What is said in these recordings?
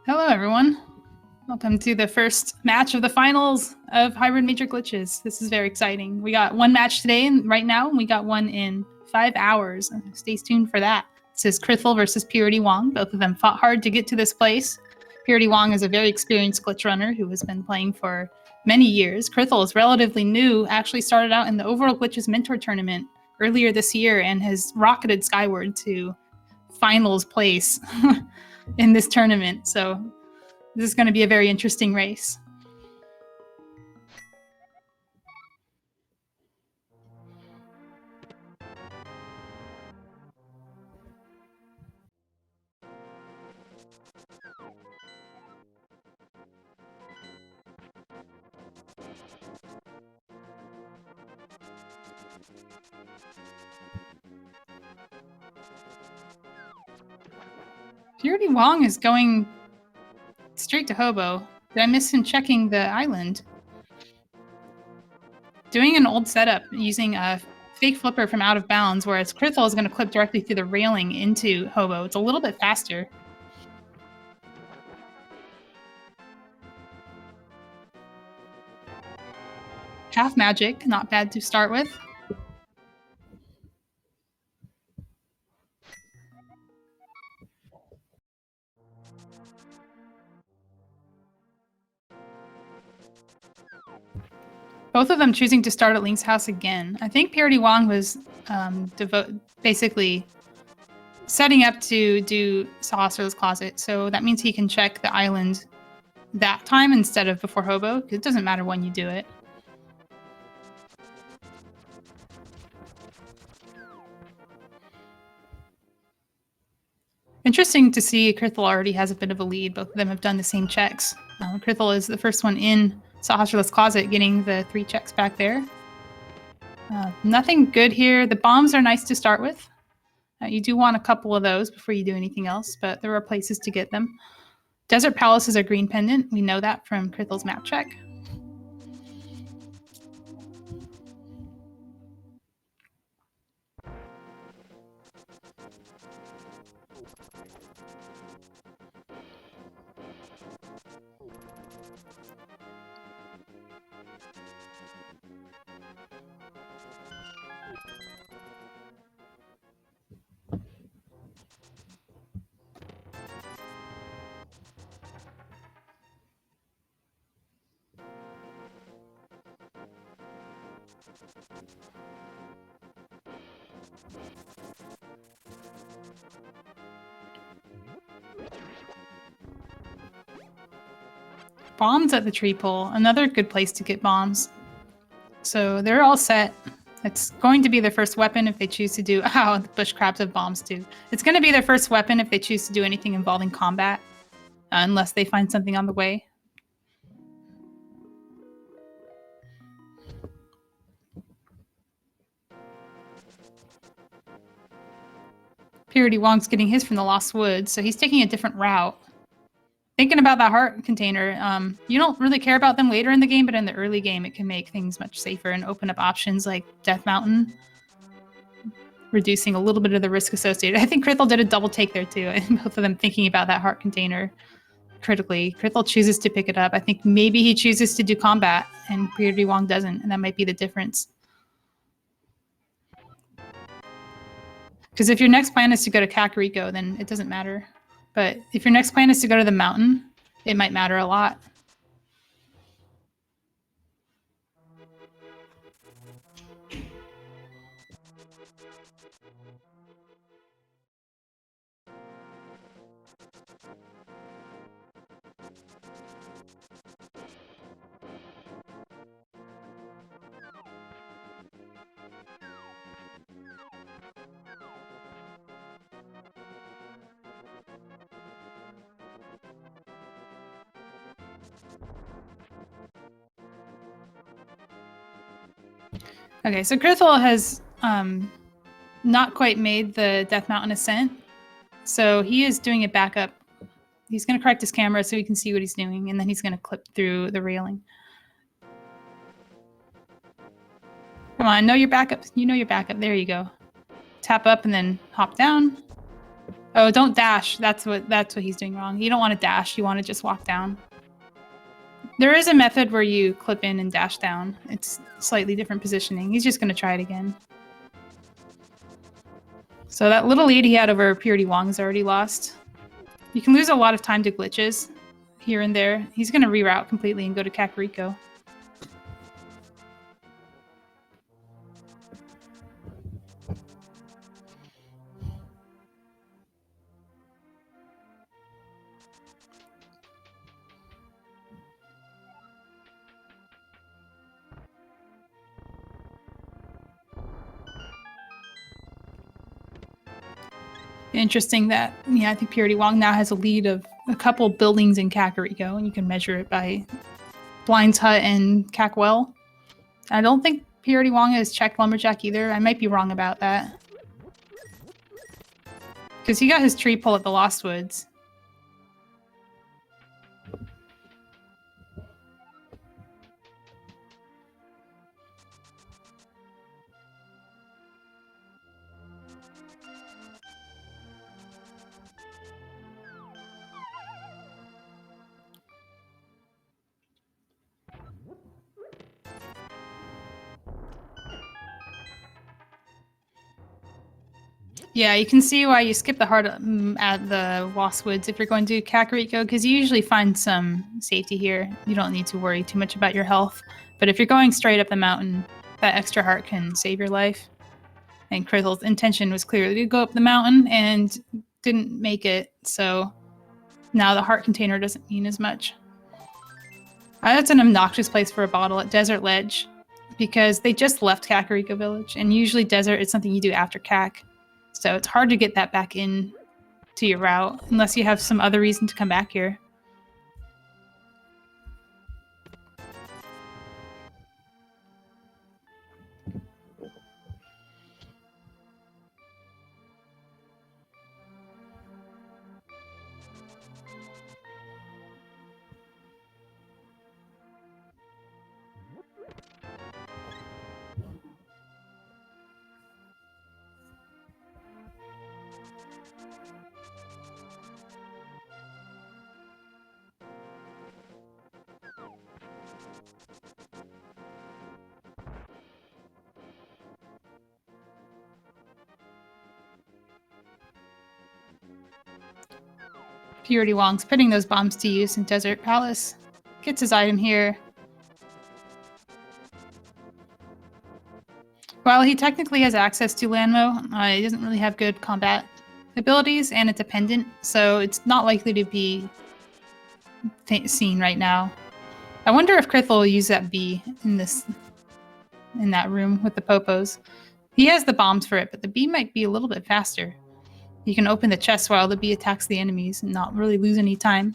Hello, everyone. Welcome to the first match of the finals of Hybrid Major Glitches. This is very exciting. We got one match today, and right now we got one in 5 hours. Stay tuned for that. This is Krithel versus prdwong. Both of them fought hard to get to this place. prdwong is a very experienced glitch runner who has been playing for many years. Krithel is relatively new, actually started out in the Overworld Glitches Mentor Tournament earlier this year and has rocketed skyward to finals place in this tournament. So this is going to be a very interesting race. prdwong is going straight to Hobo. Did I miss him checking the island? Doing an old setup using a fake flipper from out of bounds, whereas Krithel is going to clip directly through the railing into Hobo. It's a little bit faster. Half magic, not bad to start with. Both of them choosing to start at Link's house again. I think prdwong was basically setting up to do Saucer's Closet, so that means he can check the island that time instead of before Hobo, because it doesn't matter when you do it. Interesting to see Krithel already has a bit of a lead. Both of them have done the same checks. Krithel is the first one in Saucer's Closet, getting the 3 checks back there. Nothing good here. The bombs are nice to start with. You do want a couple of those before you do anything else, but there are places to get them. Desert Palace is a green pendant. We know that from Krithel's map check. Bombs at the tree pole, another good place to get bombs. So they're all set. It's going to be their first weapon if they choose to do... Oh, the bush crabs have bombs too. It's going to be their first weapon if they choose to do anything involving combat, unless they find something on the way. prdwong's getting his from the Lost Woods, so he's taking a different route. Thinking about that heart container, you don't really care about them later in the game, but in the early game, it can make things much safer and open up options like Death Mountain, reducing a little bit of the risk associated. I think Krithel did a double take there too, and both of them thinking about that heart container critically. Krithel chooses to pick it up. I think maybe he chooses to do combat, and prdwong doesn't, and that might be the difference. Because if your next plan is to go to Kakariko, then it doesn't matter. But if your next plan is to go to the mountain, it might matter a lot. Okay, so Krithel has not quite made the Death Mountain ascent, so he is doing it back up. He's going to correct his camera so he can see what he's doing, and then he's going to clip through the railing. Come on, know your backup. You know your backup. There you go. Tap up and then hop down. Oh, don't dash. That's what he's doing wrong. You don't want to dash. You want to just walk down. There is a method where you clip in and dash down. It's slightly different positioning. He's just going to try it again. So that little lead he had over prdwong is already lost. You can lose a lot of time to glitches here and there. He's going to reroute completely and go to Kakariko. Interesting that, yeah, I think prdwong now has a lead of a couple buildings in Kakariko, and you can measure it by Blind's Hut and Cackwell. I don't think prdwong has checked Lumberjack either. I might be wrong about that. Because he got his tree pull at the Lost Woods. Yeah, you can see why you skip the heart at the Lost Woods if you're going to Kakariko, because you usually find some safety here. You don't need to worry too much about your health. But if you're going straight up the mountain, that extra heart can save your life. And Krithel's intention was clearly to go up the mountain and didn't make it, so now the heart container doesn't mean as much. That's an obnoxious place for a bottle at Desert Ledge, because they just left Kakariko Village, and usually desert is something you do after Kak. So it's hard to get that back in to your route, unless you have some other reason to come back here. prdwong's putting those bombs to use in Desert Palace. Gets his item here. While he technically has access to Lanmo, he doesn't really have good combat abilities, and it's a pendant, so it's not likely to be seen right now. I wonder if Krithel will use that bee in that room with the popos. He has the bombs for it, but the bee might be a little bit faster. You can open the chest while the bee attacks the enemies and not really lose any time.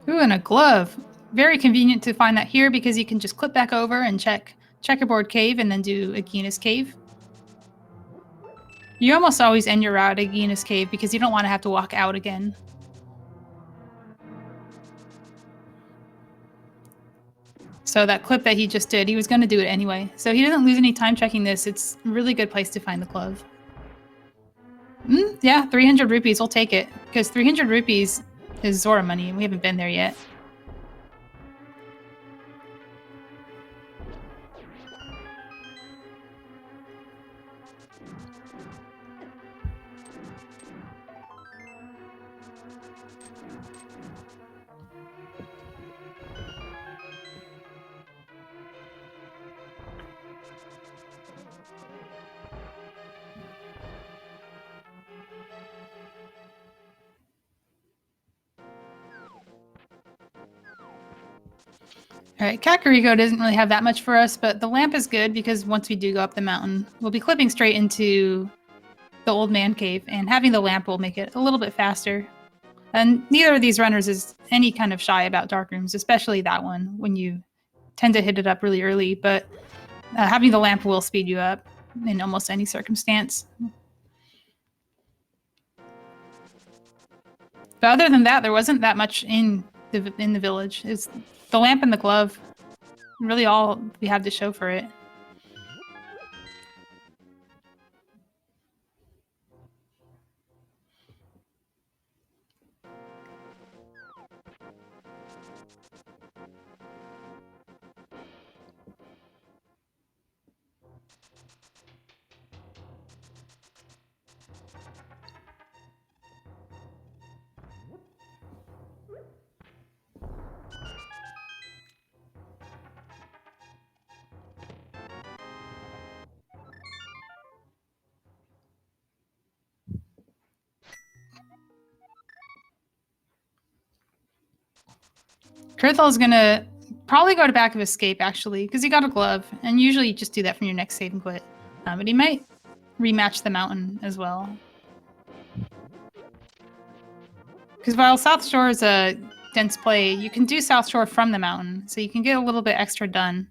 Ooh, and a glove. Very convenient to find that here because you can just clip back over and check Checkerboard Cave and then do Agina's Cave. You almost always end your route at Agina's Cave because you don't want to have to walk out again. So that clip that he just did, he was going to do it anyway. So he doesn't lose any time checking this. It's a really good place to find the glove. Yeah, 300 rupees. We'll take it. Because 300 rupees is Zora money, and we haven't been there yet. Alright, Kakariko doesn't really have that much for us, but the lamp is good because once we do go up the mountain, we'll be clipping straight into the old man cave, and having the lamp will make it a little bit faster. And neither of these runners is any kind of shy about dark rooms, especially that one, when you tend to hit it up really early, but having the lamp will speed you up in almost any circumstance. But other than that, there wasn't that much in the village. The The lamp and the glove. Really all we have to show for it. Krithel is gonna probably go to back of escape actually, because he got a glove, and usually you just do that from your next save and quit. But he might rematch the mountain as well. Because while South Shore is a dense play, you can do South Shore from the mountain, so you can get a little bit extra done.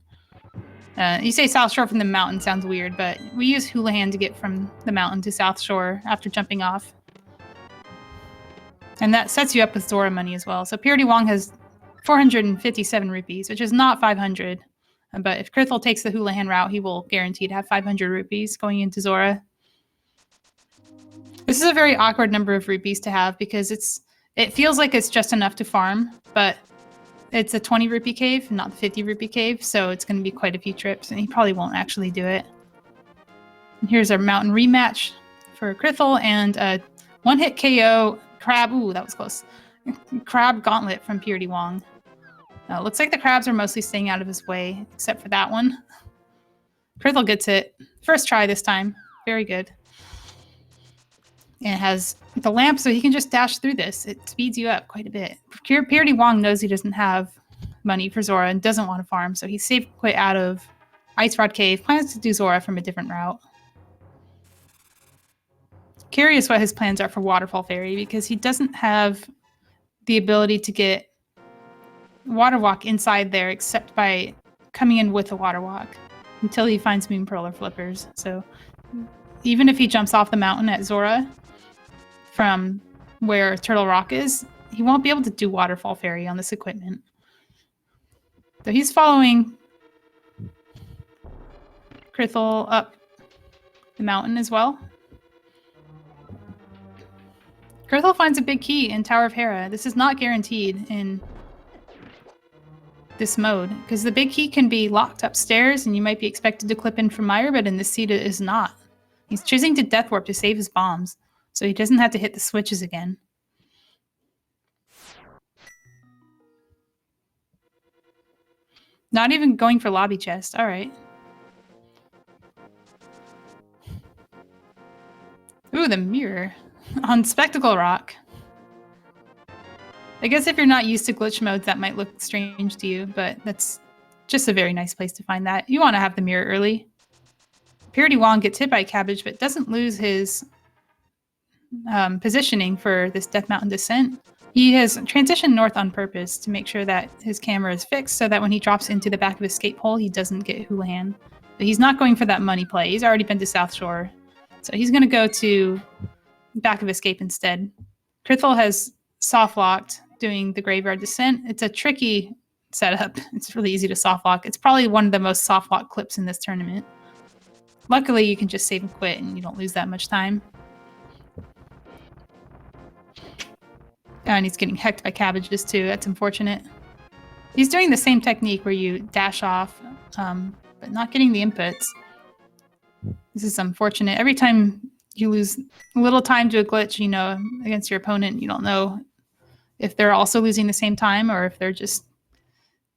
You say South Shore from the mountain sounds weird, but we use Houlihan to get from the mountain to South Shore after jumping off. And that sets you up with Zora money as well. So prdwong has 457 rupees, which is not 500. But if Krithel takes the Houlihan route, he will guarantee to have 500 rupees going into Zora. This is a very awkward number of rupees to have because it feels like it's just enough to farm, but it's a 20 rupee cave, not the 50 rupee cave, so it's going to be quite a few trips, and he probably won't actually do it. And here's our mountain rematch for Krithel, and a one-hit KO crab. Ooh, that was close. Crab gauntlet from prdwong. Looks like the crabs are mostly staying out of his way, except for that one. Krithel gets it. First try this time. Very good. And it has the lamp, so he can just dash through this. It speeds you up quite a bit. prdwong knows he doesn't have money for Zora and doesn't want to farm, so he saved quite out of Ice Rod Cave, plans to do Zora from a different route. Curious what his plans are for Waterfall Fairy, because he doesn't have the ability to get Water Walk inside there except by coming in with a Water Walk until he finds Moon Pearl or Flippers. So even if he jumps off the mountain at Zora from where Turtle Rock is, he won't be able to do Waterfall Fairy on this equipment. So he's following Krithel up the mountain as well. Krithel finds a big key in Tower of Hera. This is not guaranteed in this mode, because the big key can be locked upstairs and you might be expected to clip in from Meyer, but in this seed it is not. He's choosing to Death Warp to save his bombs, so he doesn't have to hit the switches again. Not even going for lobby chest. All right. Ooh, the mirror on Spectacle Rock. I guess if you're not used to glitch modes, that might look strange to you, but that's just a very nice place to find that. You want to have the mirror early. prdwong gets hit by Cabbage, but doesn't lose his positioning for this Death Mountain descent. He has transitioned north on purpose to make sure that his camera is fixed so that when he drops into the back of escape hole, he doesn't get Houlihan. But he's not going for that money play. He's already been to South Shore. So he's going to go to back of escape instead. Krithel has soft locked doing the graveyard descent. It's a tricky setup. It's really easy to soft lock. It's probably one of the most soft lock clips in this tournament. Luckily, you can just save and quit and you don't lose that much time. And he's getting hecked by cabbages too. That's unfortunate. He's doing the same technique where you dash off, but not getting the inputs. This is unfortunate. Every time you lose a little time to a glitch, you know, against your opponent, you don't know if they're also losing the same time or if they're just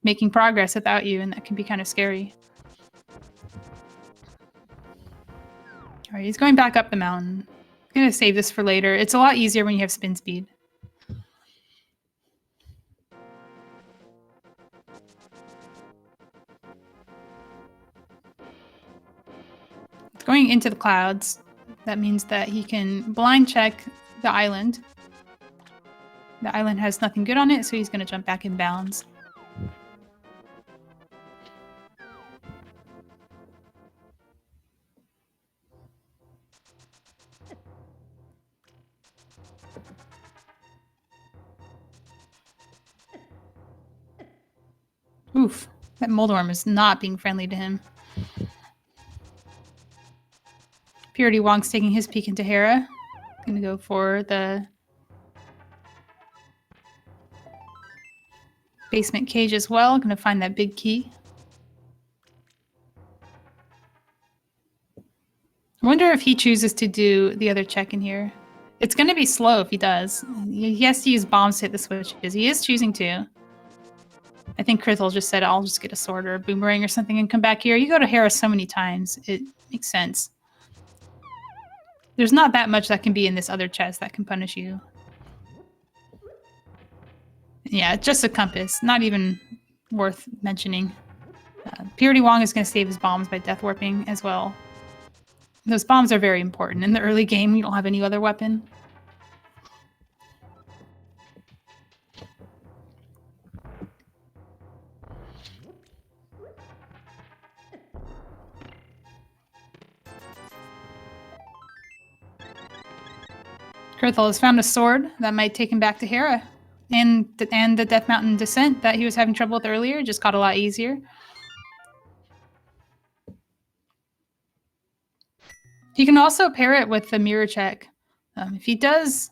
making progress without you, and that can be kind of scary. All right, he's going back up the mountain. I'm going to save this for later. It's a lot easier when you have spin speed. Going into the clouds, that means that he can blind check the island. The island has nothing good on it, so he's going to jump back in bounds. Oof, that moldworm is not being friendly to him. prdwong's taking his peek into Hera. Gonna go for the basement cage as well. Gonna find that big key. I wonder if he chooses to do the other check in here. It's gonna be slow if he does. He has to use bombs to hit the switches. He is choosing to. I think Krithel just said, I'll just get a sword or a boomerang or something and come back here. You go to Hera so many times, it makes sense. There's not that much that can be in this other chest that can punish you. Yeah, it's just a compass. Not even worth mentioning. prdwong is going to save his bombs by death warping as well. Those bombs are very important. In the early game, you don't have any other weapon. Krithel has found a sword that might take him back to Hera. And the Death Mountain descent that he was having trouble with earlier just got a lot easier. You can also pair it with the mirror check. If he does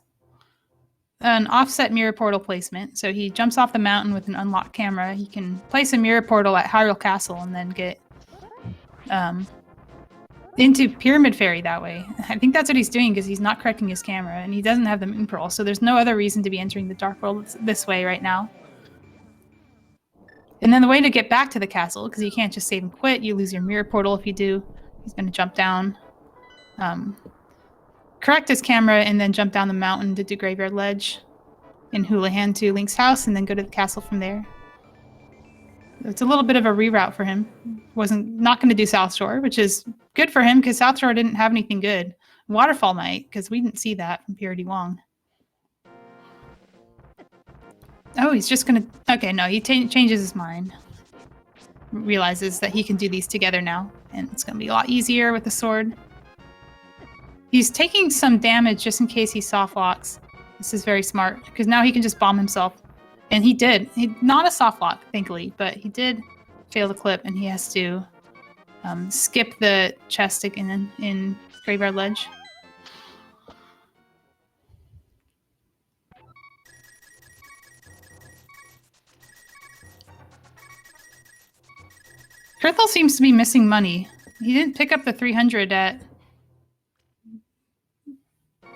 an offset mirror portal placement, so he jumps off the mountain with an unlocked camera, he can place a mirror portal at Hyrule Castle and then get into Pyramid Fairy that way. I think that's what he's doing because he's not correcting his camera and he doesn't have the Moon Pearl, so there's no other reason to be entering the Dark World this way right now. And then the way to get back to the castle, because you can't just save and quit, you lose your mirror portal if you do. He's going to jump down, correct his camera, and then jump down the mountain to do Graveyard Ledge in Houlihan to Link's house, and then go to the castle from there. It's a little bit of a reroute for him. Not going to do South Shore, which is good for him because South Shore didn't have anything good. Waterfall might, because we didn't see that from prdwong. Oh, he's just going to... Okay, no, he changes his mind. Realizes that he can do these together now, and it's going to be a lot easier with the sword. He's taking some damage just in case he soft locks. This is very smart, because now he can just bomb himself. And he did. Not a soft lock, thankfully, but he did fail the clip, and he has to skip the chest again in Graveyard Ledge. Krithel seems to be missing money. He didn't pick up the 300 at...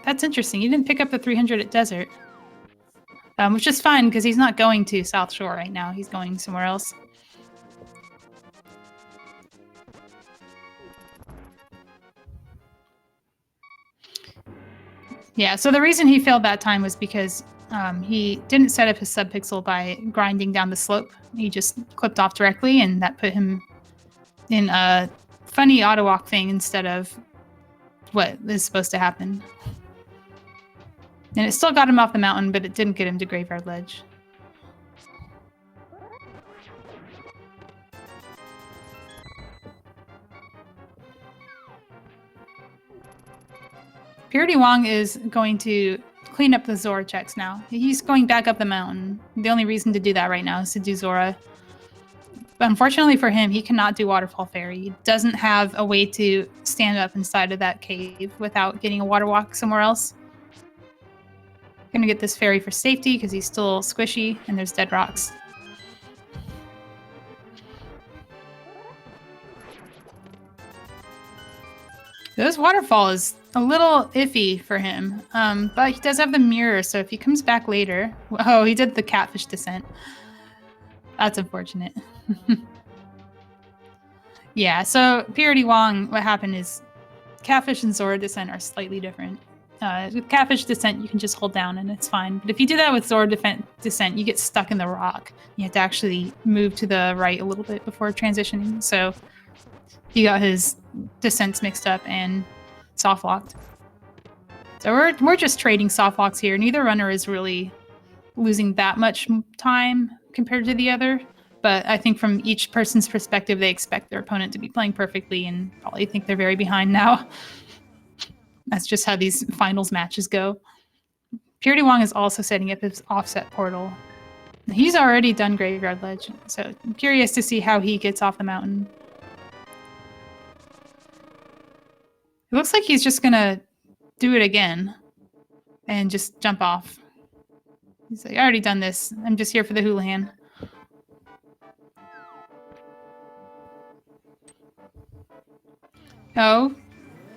That's interesting. He didn't pick up the 300 at Desert. Which is fine, because he's not going to South Shore right now. He's going somewhere else. Yeah, so the reason he failed that time was because he didn't set up his subpixel by grinding down the slope. He just clipped off directly, and that put him in a funny auto-walk thing instead of what is supposed to happen. And it still got him off the mountain, but it didn't get him to Graveyard Ledge. prdwong is going to clean up the Zora checks now. He's going back up the mountain. The only reason to do that right now is to do Zora. But unfortunately for him, he cannot do Waterfall Fairy. He doesn't have a way to stand up inside of that cave without getting a water walk somewhere else. Gonna get this fairy for safety because he's still squishy and there's dead rocks. This waterfall is a little iffy for him, but he does have the mirror, so if he comes back later... Oh, he did the catfish descent. That's unfortunate. Yeah, so prdwong, what happened is catfish and Zora descent are slightly different. With catfish descent, you can just hold down and it's fine. But if you do that with Zora descent, you get stuck in the rock. You have to actually move to the right a little bit before transitioning. So he got his descents mixed up and soft locked. So we're just trading soft locks here. Neither runner is really losing that much time compared to the other. But I think from each person's perspective, they expect their opponent to be playing perfectly and probably think they're very behind now. That's just how these finals matches go. prdwong is also setting up his offset portal. He's already done Graveyard Ledge, so I'm curious to see how he gets off the mountain. It looks like he's just gonna do it again and just jump off. He's like, I already done this. I'm just here for the houlihan. Oh,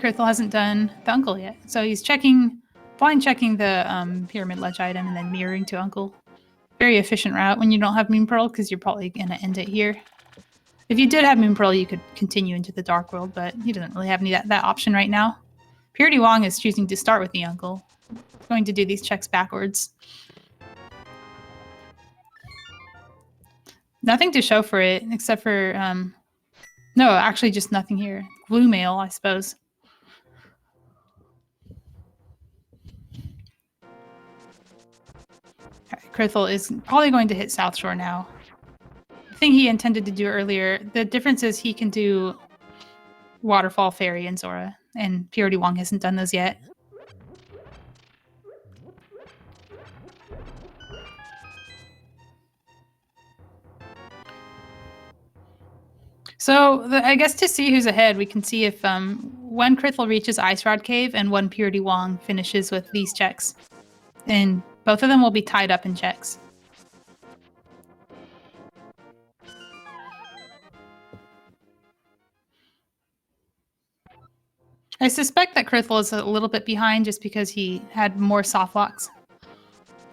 Krithel hasn't done the uncle yet. So he's blind checking the pyramid ledge item and then mirroring to uncle. Very efficient route when you don't have Moon Pearl because you're probably going to end it here. If you did have Moon Pearl, you could continue into the Dark World, but he doesn't really have any that option right now. prdwong is choosing to start with the uncle. He's going to do these checks backwards. Nothing to show for it except for... no, actually just nothing here. Blue mail, I suppose. Krithel is probably going to hit South Shore now. The thing he intended to do earlier, the difference is he can do Waterfall, Fairy, and Zora, and prdwong hasn't done those yet. So I guess to see who's ahead, we can see if when Krithel reaches Ice Rod Cave and when prdwong finishes with these checks. And both of them will be tied up in checks. I suspect that Krithel is a little bit behind just because he had more soft locks.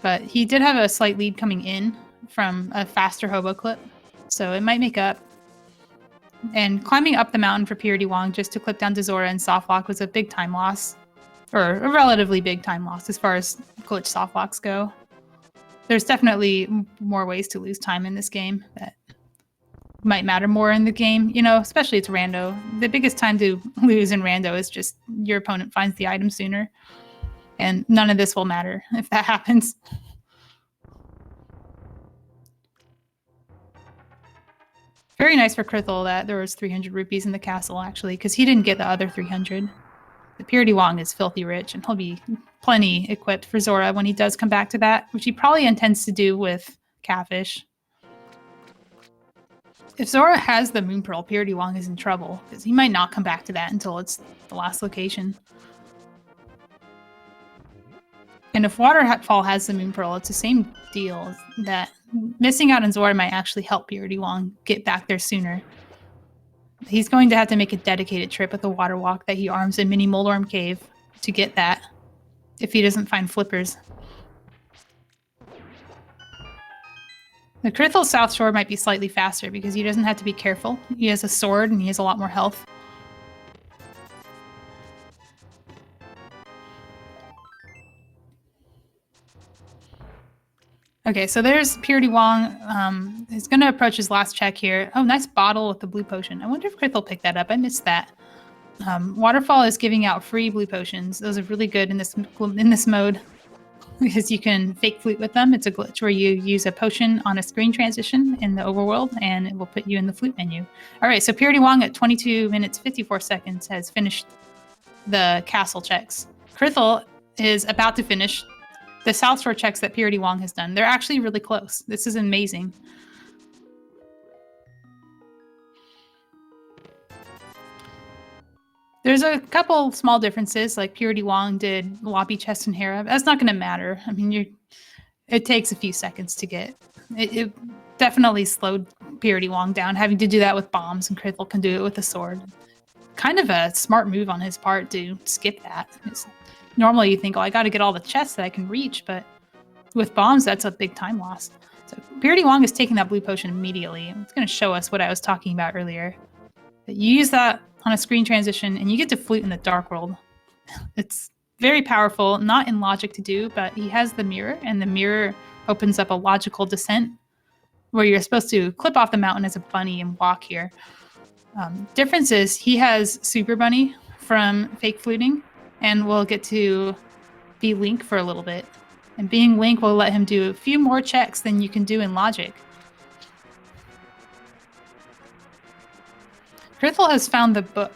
But he did have a slight lead coming in from a faster hobo clip, so it might make up. And climbing up the mountain for prdwong just to clip down to Zora and soft lock was a big time loss. Or a relatively big time loss as far as glitch soft locks go. There's definitely more ways to lose time in this game that might matter more in the game. You know, especially it's rando. The biggest time to lose in rando is just your opponent finds the item sooner. And none of this will matter if that happens. Very nice for Krithel that there was 300 rupees in the castle, actually, because he didn't get the other 300. The prdwong is filthy rich, and he'll be plenty equipped for Zora when he does come back to that, which he probably intends to do with Catfish. If Zora has the Moon Pearl, prdwong is in trouble, because he might not come back to that until it's the last location. And if Waterfall has the Moon Pearl, it's the same deal, that missing out on Zora might actually help prdwong get back there sooner. He's going to have to make a dedicated trip with a water walk that he arms in Mini Moldorm Cave to get that, if he doesn't find flippers. The Krithel South Shore might be slightly faster because he doesn't have to be careful. He has a sword and he has a lot more health. Okay, so there's prdwong. He's going to approach his last check here. Oh, nice bottle with the blue potion. I wonder if Krithel picked that up. I missed that. Waterfall is giving out free blue potions. Those are really good in this mode because you can fake flute with them. It's a glitch where you use a potion on a screen transition in the overworld and it will put you in the flute menu. All right, so prdwong at 22 minutes 54 seconds has finished the castle checks. Krithel is about to finish the South Shore checks that prdwong has done. They're actually really close. This is amazing. There's a couple small differences, like prdwong did Loppy Chest and Hera. That's not going to matter. I mean, it takes a few seconds to get. It definitely slowed prdwong down, having to do that with bombs, and Krithel can do it with a sword. Kind of a smart move on his part to skip that. Normally you think, oh, I got to get all the chests that I can reach, but with bombs, that's a big time loss. So prdwong is taking that blue potion immediately. It's going to show us what I was talking about earlier. You use that on a screen transition, and you get to flute in the Dark World. It's very powerful, not in logic to do, but he has the mirror, and the mirror opens up a logical descent where you're supposed to clip off the mountain as a bunny and walk here. Difference is he has Super Bunny from fake fluting, and will get to be Link for a little bit. And being Link will let him do a few more checks than you can do in logic. Krithel has found the book.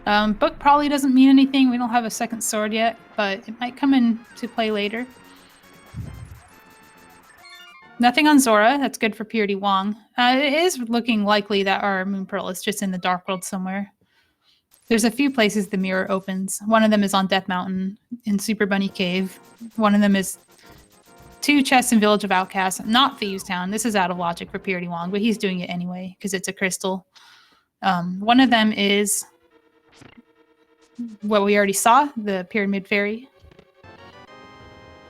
Book probably doesn't mean anything. We don't have a second sword yet, but it might come into play later. Nothing on Zora. That's good for prdwong. It is looking likely that our Moon Pearl is just in the Dark World somewhere. There's a few places the mirror opens. One of them is on Death Mountain in Super Bunny Cave. One of them is 2 chests in Village of Outcasts, not Thieves Town. This is out of logic for prdwong, but he's doing it anyway because it's a crystal. One of them is what we already saw, the Pyramid Fairy.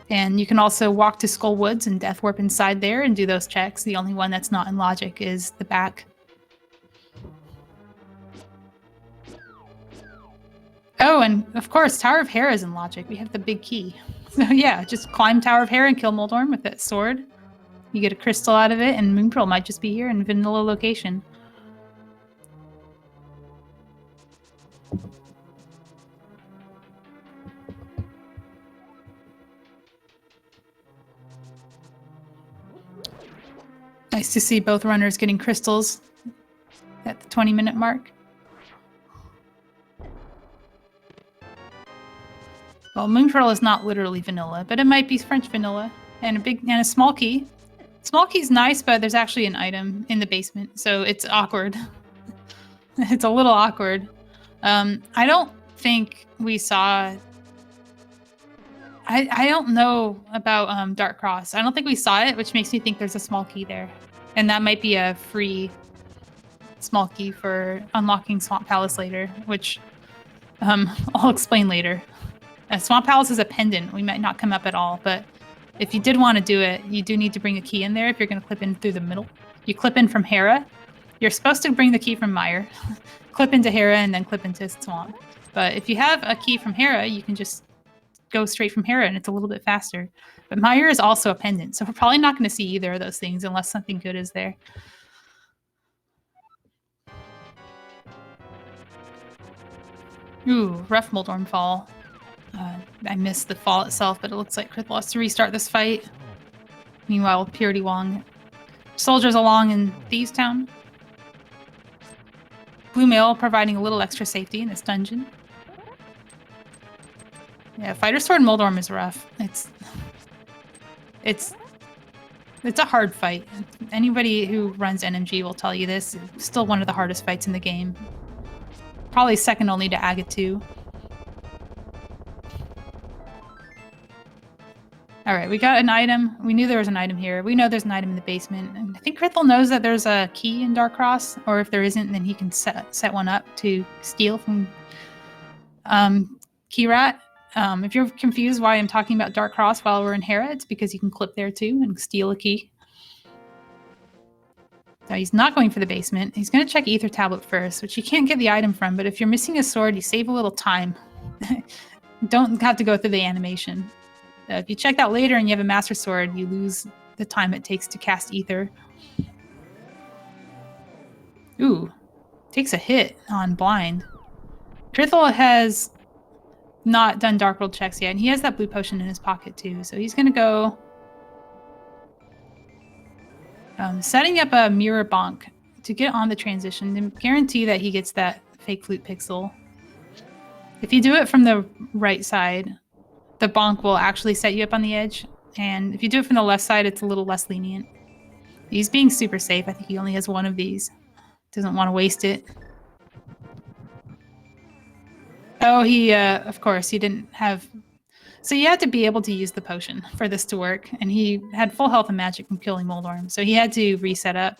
And you can also walk to Skull Woods and Death Warp inside there and do those checks. The only one that's not in logic is the back. Oh, and of course, Tower of Hera is in logic. We have the big key. So yeah, just climb Tower of Hera and kill Moldorm with that sword. You get a crystal out of it, and Moon Pearl might just be here in vanilla location. Nice to see both runners getting crystals at the 20-minute mark. Well, Moon Pearl is not literally vanilla, but it might be French vanilla. And a small key. Small key's nice, but there's actually an item in the basement, so it's awkward. It's a little awkward. I don't think we saw... I don't know about Dark Cross. I don't think we saw it, which makes me think there's a small key there. And that might be a free small key for unlocking Swamp Palace later, which I'll explain later. Swamp Palace is a pendant. We might not come up at all, but if you did want to do it, you do need to bring a key in there if you're going to clip in through the middle. You clip in from Hera. You're supposed to bring the key from Meyer. Clip into Hera and then clip into Swamp. But if you have a key from Hera, you can just go straight from Hera and it's a little bit faster. But Meyer is also a pendant, so we're probably not going to see either of those things unless something good is there. Ooh, rough Moldorm fall. I missed the fall itself, but it looks like Krithel has to restart this fight. Meanwhile, prdwong soldiers along in Thieves Town. Blue Mail providing a little extra safety in this dungeon. Yeah, Fighter Sword Moldorm is rough. It's a hard fight. Anybody who runs NMG will tell you this. It's still one of the hardest fights in the game. Probably second only to Aga 2. Alright, we got an item. We knew there was an item here. We know there's an item in the basement. And I think Krithel knows that there's a key in Dark Cross, or if there isn't, then he can set one up to steal from Keyrat. If you're confused why I'm talking about Dark Cross while we're in Hera, it's because you can clip there too and steal a key. So he's not going for the basement. He's going to check Ether Tablet first, which you can't get the item from, but if you're missing a sword, you save a little time. Don't have to go through the animation. If you check that later and you have a Master Sword, you lose the time it takes to cast Ether. Ooh, takes a hit on blind. Krithel has not done Dark World checks yet, and he has that blue potion in his pocket too, so he's going to go setting up a mirror bonk to get on the transition and guarantee that he gets that fake flute pixel. If you do it from the right side, the bonk will actually set you up on the edge, and if you do it from the left side, it's a little less lenient. He's being super safe. I think he only has one of these. Doesn't want to waste it. Oh, he, of course, he didn't have... So you had to be able to use the potion for this to work, and he had full health and magic from killing Moldorm, so he had to reset up.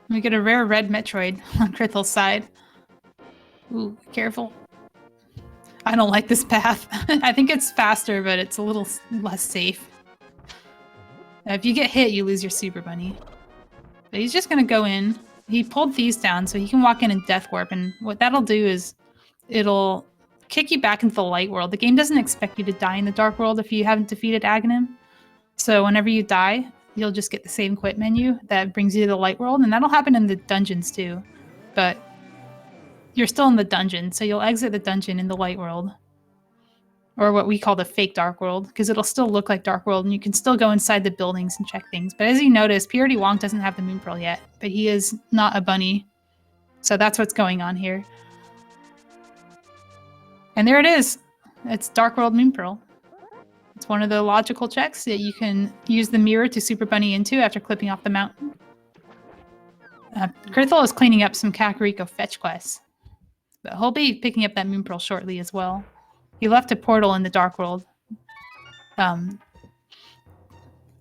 We get a rare red Metroid on Krithel's side. Ooh, careful. I don't like this path. I think it's faster, but it's a little less safe. If you get hit, you lose your Super Bunny. But he's just going to go in. He pulled these down so he can walk in and Death Warp, and what that'll do is it'll kick you back into the Light World. The game doesn't expect you to die in the Dark World if you haven't defeated Aghanim. So whenever you die, you'll just get the same quit menu that brings you to the Light World, and that'll happen in the dungeons too. But you're still in the dungeon, so you'll exit the dungeon in the Light World. Or what we call the fake Dark World, because it'll still look like Dark World, and you can still go inside the buildings and check things. But as you notice, prdwong doesn't have the Moon Pearl yet, but he is not a bunny. So that's what's going on here. And there it is. It's Dark World Moon Pearl. It's one of the logical checks that you can use the mirror to Super Bunny into after clipping off the mountain. Krithel is cleaning up some Kakariko fetch quests. But he'll be picking up that Moon Pearl shortly as well. He left a portal in the Dark World.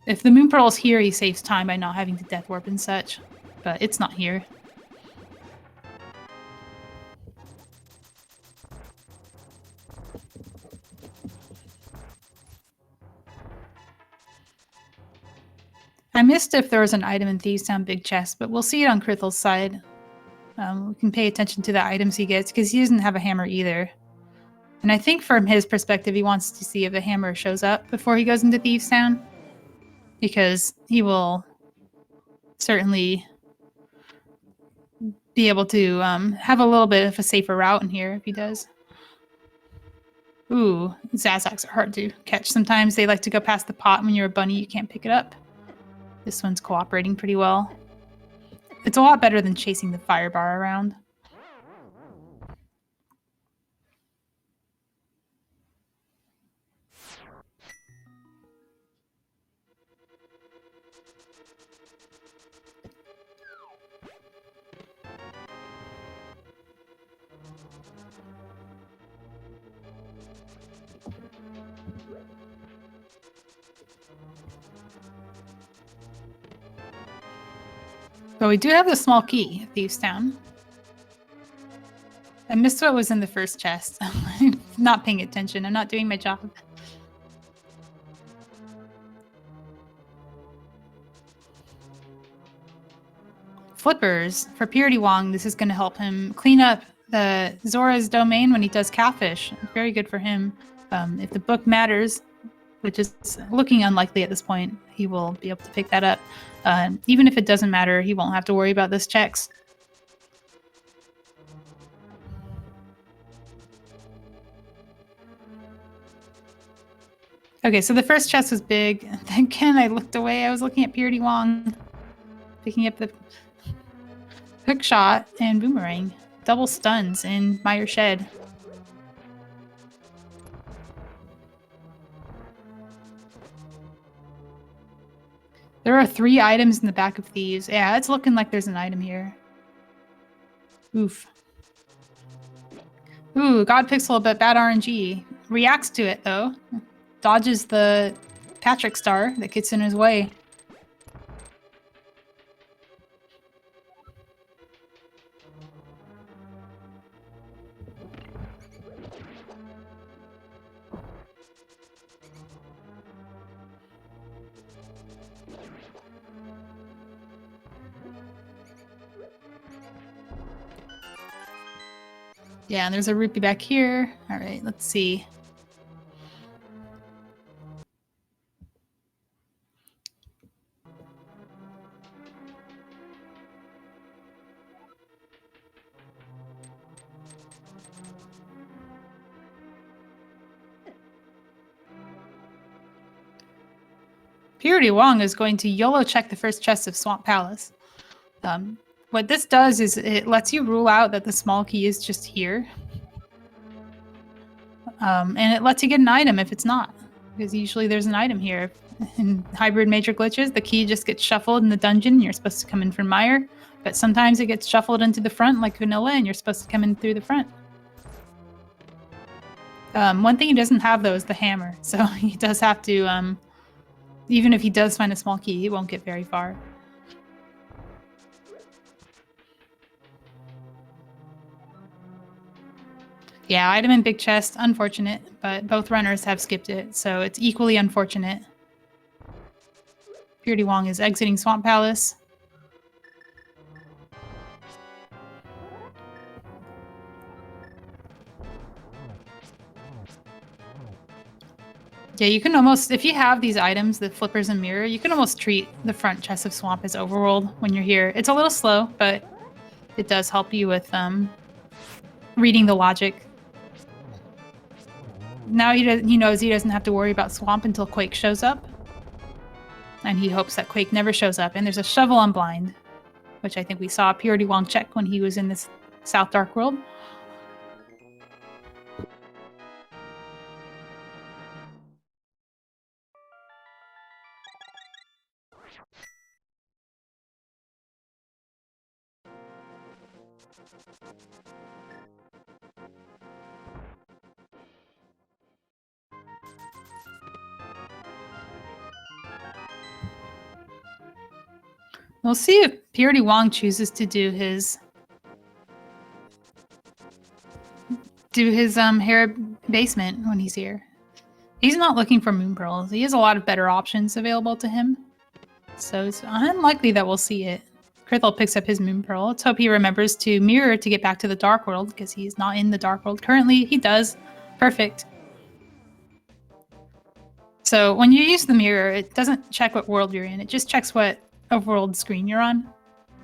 If the Moon Pearl is here, he saves time by not having to Death Warp and such. But it's not here. I missed if there was an item in Thieves Town Big Chest, but we'll see it on Krithel's side. We can pay attention to the items he gets, because he doesn't have a hammer either. And I think from his perspective, he wants to see if a hammer shows up before he goes into Thieves Town. Because he will certainly be able to have a little bit of a safer route in here if he does. Ooh, Zazaks are hard to catch sometimes. They like to go past the pot. When you're a bunny, you can't pick it up. This one's cooperating pretty well. It's a lot better than chasing the fire bar around. But we do have the small key at Thieves Town. I missed what was in the first chest. I'm not paying attention. I'm not doing my job. Flippers. For prdwong, this is going to help him clean up the Zora's domain when he does Catfish. Very good for him. If the book matters, which is looking unlikely at this point, he will be able to pick that up. Even if it doesn't matter, he won't have to worry about those checks. Okay, so the first chest was big. Again, I looked away. I was looking at prdwong, picking up the hook shot and boomerang. Double stuns in Meyer Shed. There are 3 items in the back of Thieves. Yeah, it's looking like there's an item here. Oof. Ooh, God Pixel, but bad RNG. Reacts to it, though. Dodges the Patrick star that gets in his way. Yeah, and there's a rupee back here. All right, let's see. prdwong is going to YOLO check the first chest of Swamp Palace. What this does is it lets you rule out that the small key is just here. And it lets you get an item if it's not. Because usually there's an item here. In hybrid major glitches, the key just gets shuffled in the dungeon and you're supposed to come in from Meyer. But sometimes it gets shuffled into the front like vanilla and you're supposed to come in through the front. One thing he doesn't have though is the hammer. So he does have to, even if he does find a small key, he won't get very far. Yeah, item in big chest, unfortunate, but both runners have skipped it, so it's equally unfortunate. prdwong is exiting Swamp Palace. Yeah, you can almost, if you have these items, the flippers and mirror, you can almost treat the front chest of Swamp as overworld when you're here. It's a little slow, but it does help you with reading the logic. Now he knows he doesn't have to worry about Swamp until Quake shows up. And he hopes that Quake never shows up. And there's a shovel on blind, which I think we saw prdwong check when he was in this South Dark World. We'll see if prdwong chooses to do his hair basement when he's here. He's not looking for moon pearls. He has a lot of better options available to him. So it's unlikely that we'll see it. Krithel picks up his moon pearl. Let's hope he remembers to mirror to get back to the dark world, because he's not in the dark world currently. He does. Perfect. So when you use the mirror, it doesn't check what world you're in. It just checks what overworld screen you're on.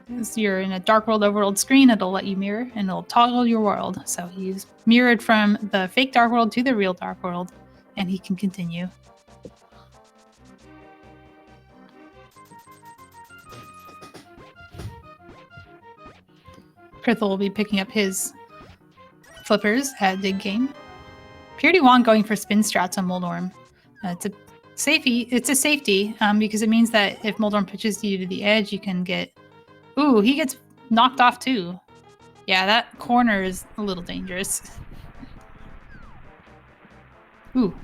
If you're in a dark world overworld screen, it'll let you mirror and it'll toggle your world. So he's mirrored from the fake dark world to the real dark world, and he can continue. Krithel will be picking up his flippers at Dig Game. prdwong going for spin strats on Moldorm. It's a safety because it means that if Moldorm pitches you to the edge, you can get... Ooh, he gets knocked off too. Yeah, that corner is a little dangerous. Ooh.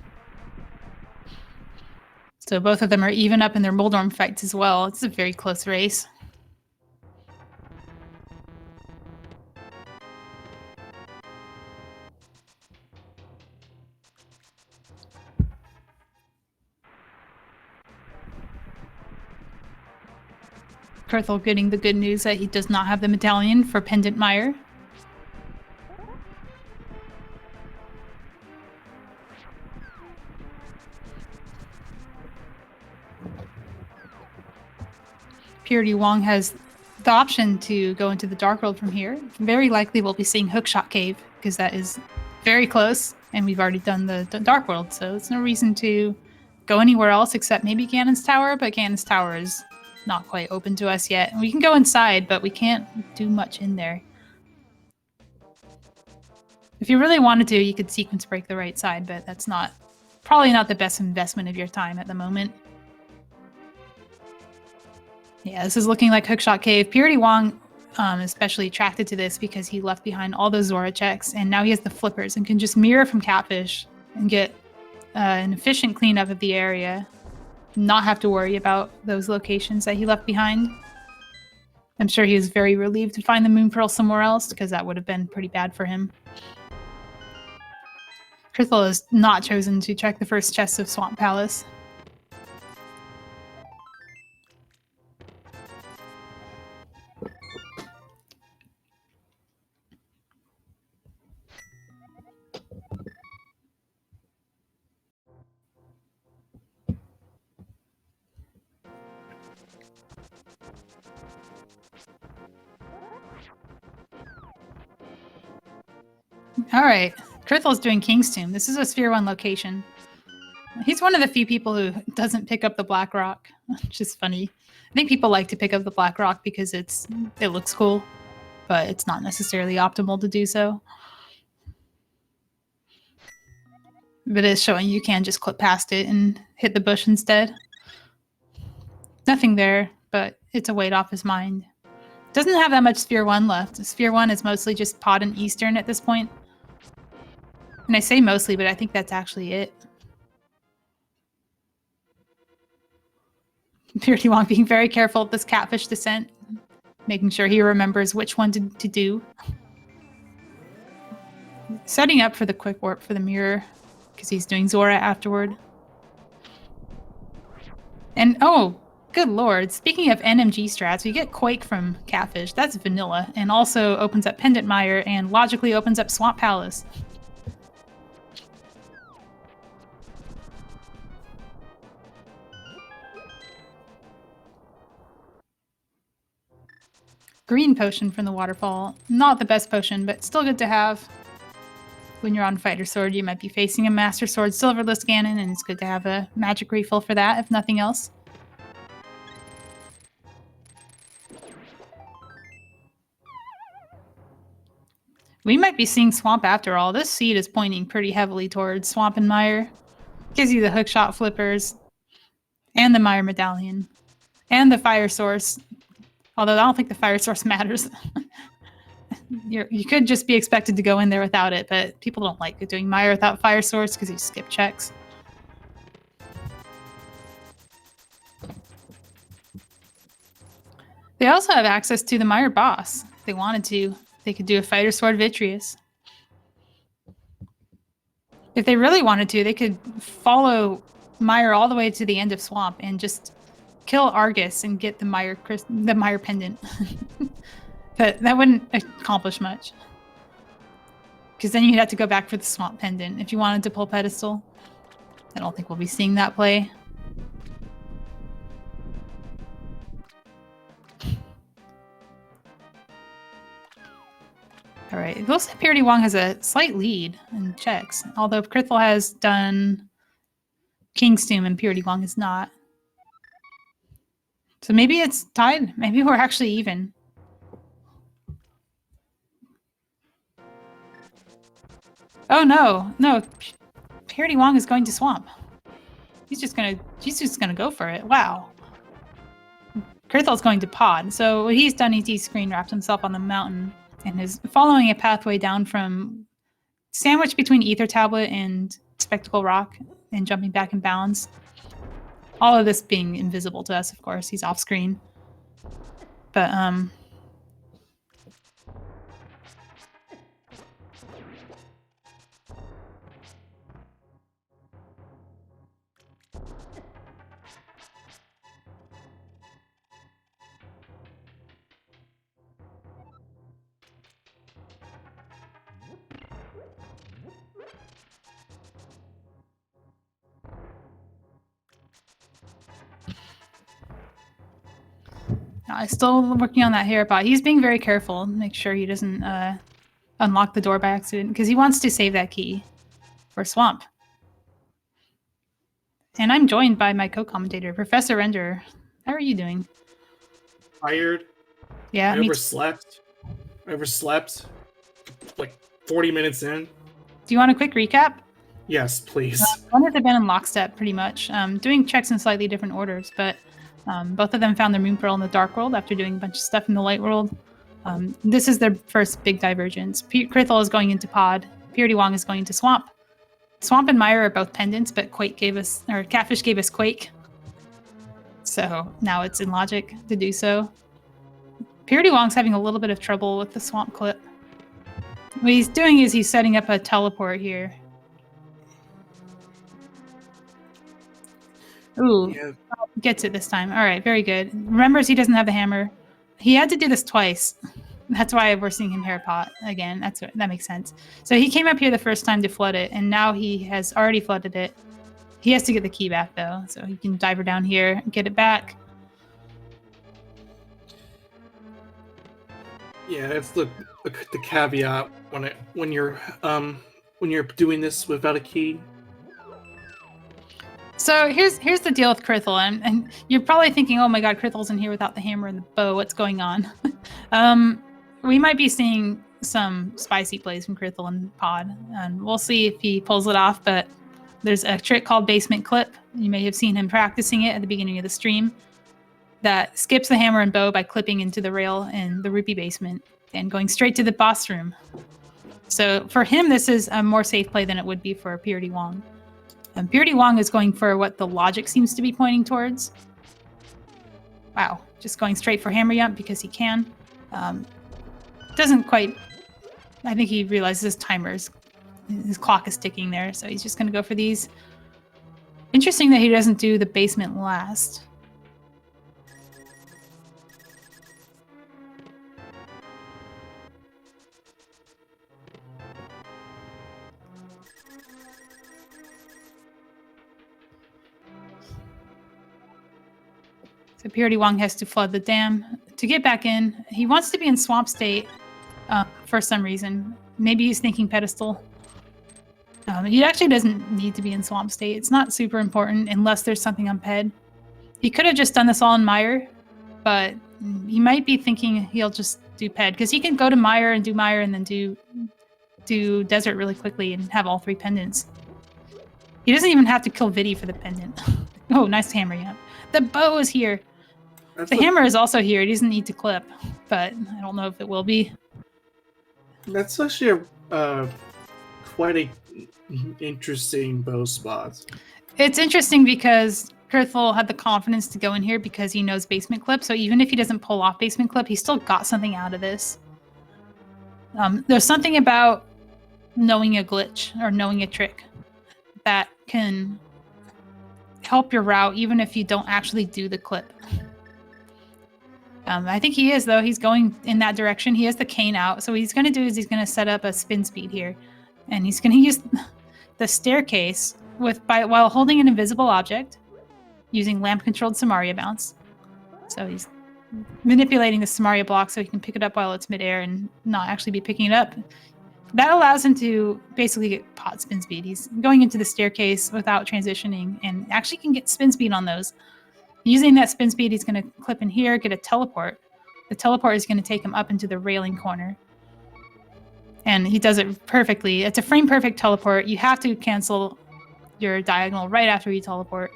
So both of them are even up in their Moldorm fights as well. It's a very close race. Krithel getting the good news that he does not have the medallion for Pendant Mire. prdwong has the option to go into the dark world from here. Very likely we'll be seeing Hookshot Cave, because that is very close, and we've already done the dark world, so it's no reason to go anywhere else except maybe Ganon's Tower, but Ganon's Tower is not quite open to us yet. We can go inside, but we can't do much in there. If you really wanted to, you could sequence break the right side, but that's probably not the best investment of your time at the moment. Yeah, this is looking like Hookshot Cave. prdwong especially attracted to this because he left behind all those Zora checks, and now he has the flippers and can just mirror from Catfish and get an efficient cleanup of the area. Not have to worry about those locations that he left behind. I'm sure he was very relieved to find the moon pearl somewhere else, because that would have been pretty bad for him. Krithel has not chosen to check the first chest of Swamp Palace. Alright, Krithel's doing King's Tomb. This is a Sphere 1 location. He's one of the few people who doesn't pick up the Black Rock, which is funny. I think people like to pick up the Black Rock because it looks cool, but it's not necessarily optimal to do so. But it's showing you can just clip past it and hit the bush instead. Nothing there, but it's a weight off his mind. Doesn't have that much Sphere 1 left. Sphere 1 is mostly just Pod and Eastern at this point. And I say mostly, but I think that's actually it. prdwong being very careful of this Catfish descent, making sure he remembers which one to do. Setting up for the quick warp for the mirror, because he's doing Zora afterward. And oh, good lord, speaking of NMG strats, we get Quake from Catfish. That's vanilla, and also opens up Pendant Mire and logically opens up Swamp Palace. Green potion from the waterfall. Not the best potion, but still good to have. When you're on Fighter Sword, you might be facing a Master Sword Silverless Ganon, and it's good to have a magic refill for that, if nothing else. We might be seeing Swamp after all. This seed is pointing pretty heavily towards Swamp and Mire. Gives you the hookshot flippers, and the Mire Medallion, and the Fire Source. Although I don't think the Fire Source matters. you could just be expected to go in there without it, but people don't like doing Mire without Fire Source because you skip checks. They also have access to the Mire boss. If they wanted to, they could do a Fighter Sword Vitreous. If they really wanted to, they could follow Mire all the way to the end of Swamp and just kill Argus and get the Mire pendant. But that wouldn't accomplish much. Because then you'd have to go back for the Swamp pendant if you wanted to pull Pedestal. I don't think we'll be seeing that play. All right, it looks like prdwong has a slight lead in checks, although Krithel has done King's Tomb and prdwong has not. So maybe it's tied. Maybe we're actually even. Oh no, no, prdwong is going to Swamp. She's just gonna go for it. Wow. Krithel's going to Pod. So what he's done is he's screen wrapped himself on the mountain and is following a pathway down from sandwiched between Ether Tablet and Spectacle Rock and jumping back in bounds. All of this being invisible to us, of course. He's off screen. But I'm still working on that hair pot. He's being very careful, make sure he doesn't unlock the door by accident, because he wants to save that key for Swamp. And I'm joined by my co-commentator, Professor Render. How are you doing? Tired. Yeah, I overslept. Like 40 minutes in. Do you want a quick recap? Yes, please. One have been in lockstep, pretty much. Doing checks in slightly different orders, but both of them found their Moon Pearl in the Dark World after doing a bunch of stuff in the Light World. This is their first big divergence. Krithel is going into Pod. prdwong is going to Swamp. Swamp and Mire are both pendants, but Catfish gave us Quake. So now it's in logic to do so. prdwong's having a little bit of trouble with the Swamp clip. What he's doing is he's setting up a teleport here. Ooh, yeah. Gets it this time. All right, very good. Remembers he doesn't have the hammer. He had to do this twice. That's why we're seeing him hair pot again. That makes sense. So he came up here the first time to flood it, and now he has already flooded it. He has to get the key back though, so he can dive her down here and get it back. Yeah, that's the caveat when you're doing this without a key. So here's the deal with Krithel, and you're probably thinking, oh my god, Krithel's in here without the hammer and the bow. What's going on? We might be seeing some spicy plays from Krithel and Pod, and we'll see if he pulls it off. But there's a trick called Basement Clip. You may have seen him practicing it at the beginning of the stream. That skips the hammer and bow by clipping into the rail in the Rupee basement and going straight to the boss room. So for him, this is a more safe play than it would be for prdwong. prdwong is going for what the logic seems to be pointing towards. Wow, just going straight for hammer jump because he can. Doesn't quite... I think he realizes his clock is ticking there, so he's just going to go for these. Interesting that he doesn't do the basement last. So prdwong has to flood the dam to get back in. He wants to be in Swamp State for some reason. Maybe he's thinking Pedestal. He actually doesn't need to be in Swamp State. It's not super important unless there's something on Ped. He could have just done this all in Mire, but he might be thinking he'll just do Ped because he can go to Mire and then do Desert really quickly and have all three pendants. He doesn't even have to kill Vidi for the pendant. Oh, nice hammer, yeah. The bow is here. The hammer is also here. It doesn't need to clip, but I don't know if it will be. That's actually quite a interesting bow spot. It's interesting because Krithel had the confidence to go in here because he knows basement clip. So even if he doesn't pull off basement clip, he still got something out of this. There's something about knowing a glitch or knowing a trick that can help your route even if you don't actually do the clip. I think he is, though. He's going in that direction. He has the cane out. So what he's going to do is he's going to set up a spin speed here. And he's going to use the staircase while holding an invisible object using lamp-controlled Samaria bounce. So he's manipulating the Samaria block so he can pick it up while it's midair and not actually be picking it up. That allows him to basically get pot spin speed. He's going into the staircase without transitioning and actually can get spin speed on those. Using that spin speed, he's going to clip in here, get a teleport. The teleport is going to take him up into the railing corner. And he does it perfectly. It's a frame-perfect teleport. You have to cancel your diagonal right after you teleport.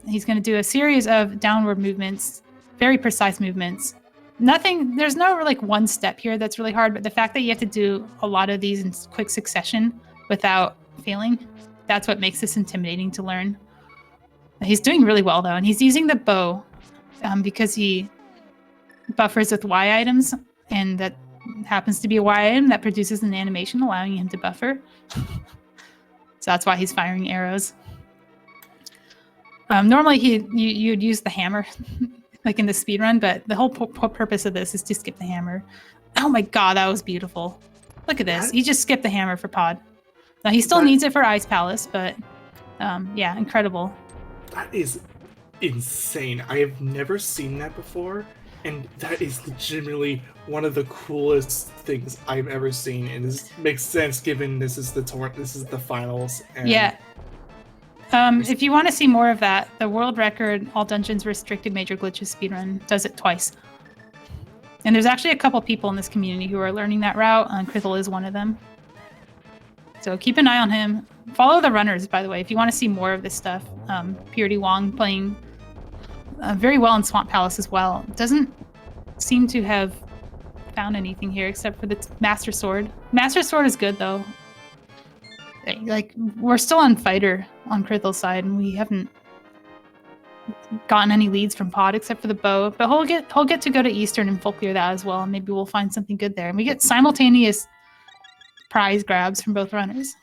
He's going to do a series of downward movements, very precise movements. There's no like one step here that's really hard, but the fact that you have to do a lot of these in quick succession without failing, that's what makes this intimidating to learn. He's doing really well, though, and he's using the bow because he buffers with Y items, and that happens to be a Y item that produces an animation allowing him to buffer. So that's why he's firing arrows. Normally, you'd use the hammer, like in the speedrun, but the whole purpose of this is to skip the hammer. Oh my god, that was beautiful. Look at this. He just skipped the hammer for pod. Now, he still needs it for Ice Palace, but yeah, incredible. That is insane. I have never seen that before, and that is legitimately one of the coolest things I've ever seen. And this makes sense given this is the finals. And yeah. If you want to see more of that, the world record all dungeons restricted major glitches speedrun does it twice. And there's actually a couple people in this community who are learning that route, and Krithel is one of them. So keep an eye on him. Follow the runners, by the way, if you want to see more of this stuff. prdwong playing very well in Swamp Palace as well. Doesn't seem to have found anything here except for the Master Sword. Master Sword is good, though. Like, we're still on Fighter on Krithel's side, and we haven't gotten any leads from Pod except for the bow. But he'll get to go to Eastern and full clear that as well, and maybe we'll find something good there. And we get simultaneous prize grabs from both runners.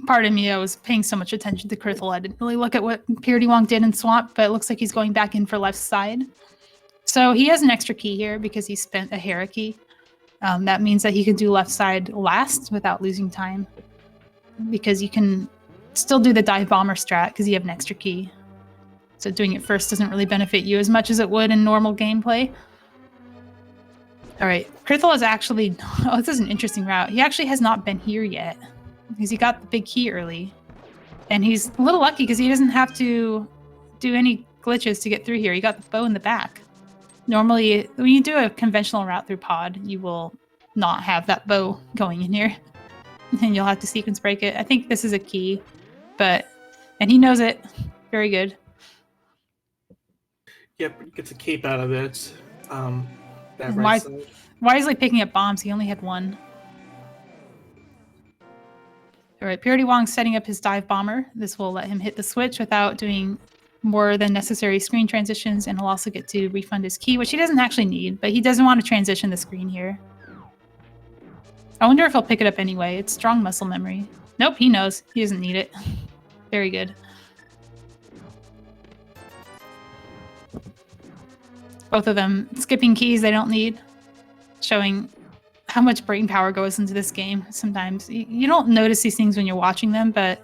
Pardon me, I was paying so much attention to Krithel, I didn't really look at what prdwong did in Swamp, but it looks like he's going back in for left side. So he has an extra key here because he spent a Hera key. That means that he can do left side last without losing time, because you can still do the dive bomber strat because you have an extra key. So doing it first doesn't really benefit you as much as it would in normal gameplay. All right, Krithel is actually, oh, this is an interesting route. He actually has not been here yet because he got the big key early. And he's a little lucky because he doesn't have to do any glitches to get through here. He got the bow in the back. Normally, when you do a conventional route through Pod, you will not have that bow going in here. And you'll have to sequence break it. I think this is a key, and he knows it. Very good. Yep, gets a cape out of it. That right side. Wisely picking up bombs. He only had one. All right, prdwong's setting up his dive bomber. This will let him hit the switch without doing more than necessary screen transitions, and he'll also get to refund his key, which he doesn't actually need, but he doesn't want to transition the screen here. I wonder if he'll pick it up anyway. It's strong muscle memory. Nope, he knows. He doesn't need it. Very good. Both of them skipping keys they don't need, showing how much brain power goes into this game. Sometimes you don't notice these things when you're watching them, but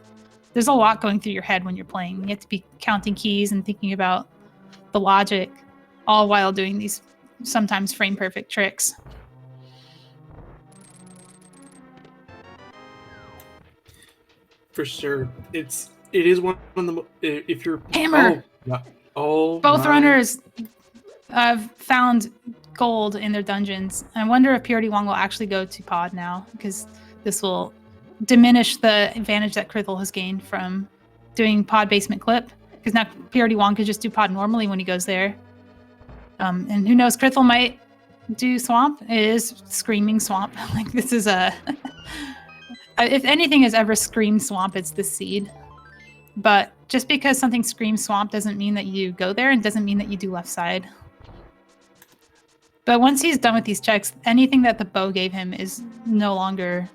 there's a lot going through your head when you're playing. You have to be counting keys and thinking about the logic, all while doing these sometimes frame-perfect tricks. For sure. It is one of the, if you're... Hammer! Both runners have found gold in their dungeons. I wonder if prdwong will actually go to Pod now, because this will diminish the advantage that Krithel has gained from doing Pod basement clip, because now prdwong could just do Pod normally when he goes there. And who knows, Krithel might do swamp. It is screaming swamp. Like this is a if anything has ever screamed swamp, it's this seed. But just because something screams swamp doesn't mean that you go there and doesn't mean that you do left side. But once he's done with these checks, anything that the bow gave him is no longer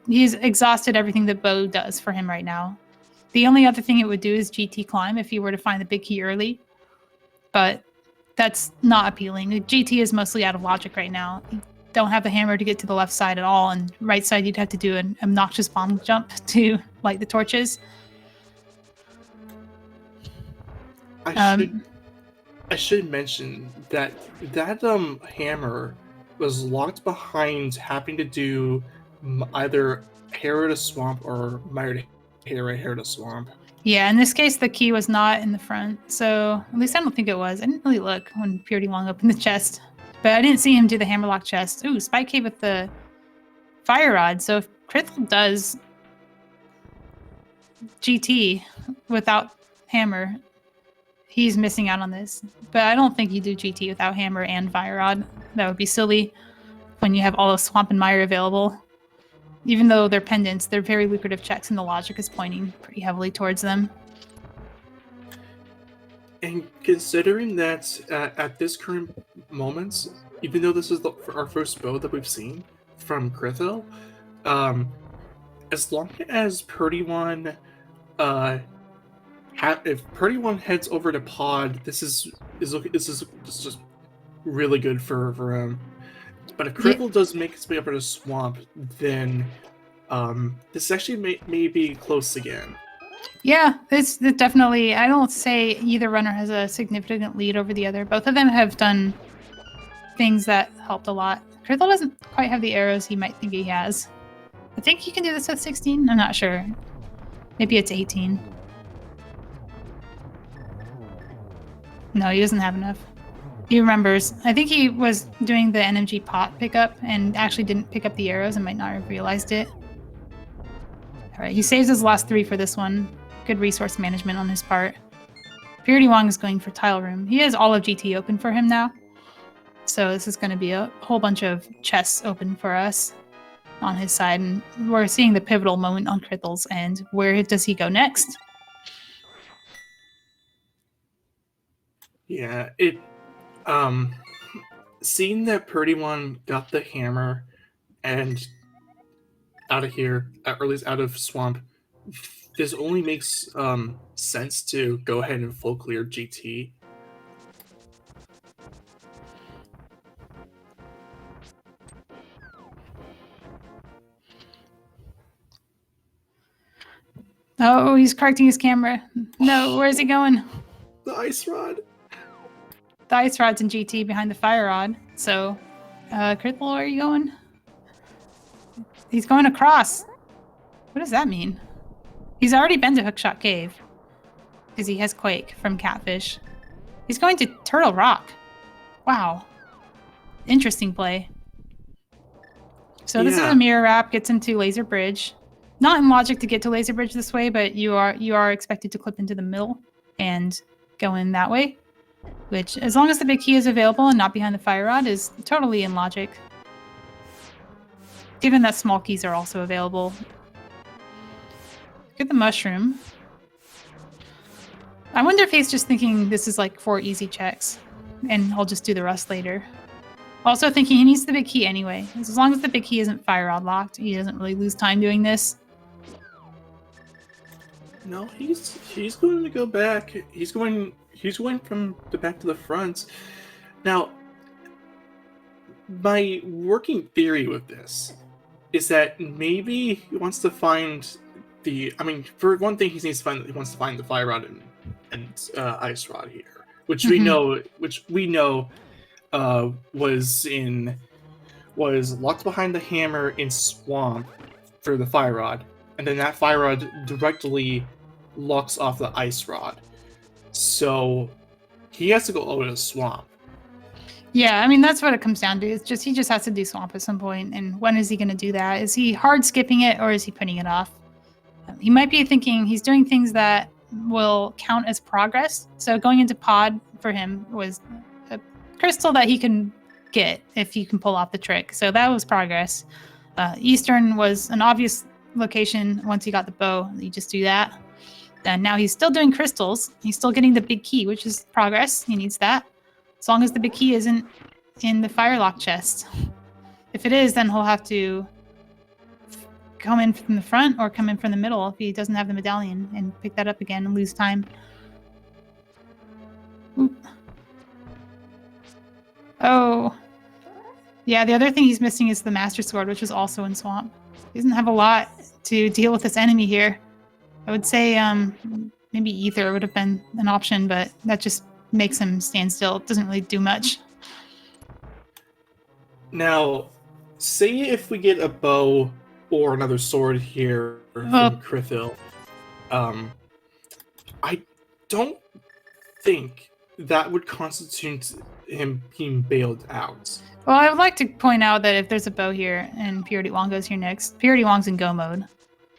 he's exhausted everything the bow does for him right now. The only other thing it would do is GT climb if he were to find the big key early. But that's not appealing. GT is mostly out of logic right now. You don't have the hammer to get to the left side at all, and right side you'd have to do an obnoxious bomb jump to light the torches. I should mention that hammer was locked behind having to do either hair to swamp or mire to hair to swamp. Yeah, in this case, the key was not in the front, so at least I don't think it was. I didn't really look when prdwong opened the chest, but I didn't see him do the hammerlock chest. Ooh, Spike Cave with the fire rod. So if Krithel does GT without hammer, he's missing out on this. But I don't think you do GT without hammer and fire rod. That would be silly when you have all of swamp and mire available. Even though they're pendants, they're very lucrative checks, and the logic is pointing pretty heavily towards them. And considering that at this current moment, even though this is our first bow that we've seen from Krithel, as long as prdwong, if prdwong heads over to pod, this is just really good for him. But if Krithel does make its way over to swamp, then this actually may be close again. Yeah, it's definitely. I don't say either runner has a significant lead over the other. Both of them have done things that helped a lot. Krithel doesn't quite have the arrows he might think he has. I think he can do this with 16. I'm not sure. Maybe it's 18. No, he doesn't have enough. He remembers. I think he was doing the NMG pot pickup and actually didn't pick up the arrows and might not have realized it. All right, he saves his last 3 for this one. Good resource management on his part. prdwong is going for tile room. He has all of GT open for him now. So this is going to be a whole bunch of chests open for us on his side. And we're seeing the pivotal moment on Krithel's end. Where does he go next? Yeah, seeing that prdwong got the hammer and out of here, or at least out of swamp, this only makes sense to go ahead and full clear GT. Oh, he's correcting his camera. No, where is he going? The ice rod. The ice rod's in GT behind the fire rod. So, Krithel, where are you going? He's going across. What does that mean? He's already been to Hookshot Cave. Because he has Quake from Catfish. He's going to Turtle Rock. Wow. Interesting play. So this is a mirror wrap, gets into Laser Bridge. Not in logic to get to Laser Bridge this way, but you are expected to clip into the middle and go in that way. Which, as long as the big key is available and not behind the fire rod, is totally in logic. Given that small keys are also available. Get the mushroom. I wonder if he's just thinking this is like 4 easy checks, and I'll just do the rest later. Also thinking he needs the big key anyway. As long as the big key isn't fire rod locked, he doesn't really lose time doing this. No, he's going to go back. He's going from the back to the front. Now, my working theory with this is that maybe he wants to find the. I mean, for one thing, he wants to find the fire rod and ice rod here, which we know was locked behind the hammer in swamp for the fire rod, and then that fire rod directly locks off the ice rod. So he has to go over to swamp. Yeah, I mean, that's what it comes down to. It's just he just has to do swamp at some point. And when is he going to do that? Is he hard skipping it or is he putting it off? He might be thinking he's doing things that will count as progress. So going into pod for him was a crystal that he can get if you can pull off the trick. So that was progress. Eastern was an obvious location once he got the bow. You just do that. And now he's still doing crystals. He's still getting the big key, which is progress. He needs that. As long as the big key isn't in the firelock chest. If it is, then he'll have to come in from the front or come in from the middle if he doesn't have the medallion and pick that up again and lose time. Oop. Oh. Yeah, the other thing he's missing is the Master Sword, which is also in Swamp. He doesn't have a lot to deal with this enemy here. I would say maybe Ether would have been an option, but that just makes him stand still. It doesn't really do much. Now, say if we get a bow or another sword here from Krithel, I don't think that would constitute him being bailed out. Well, I would like to point out that if there's a bow here and prdwong goes here next, prdwong's in go mode.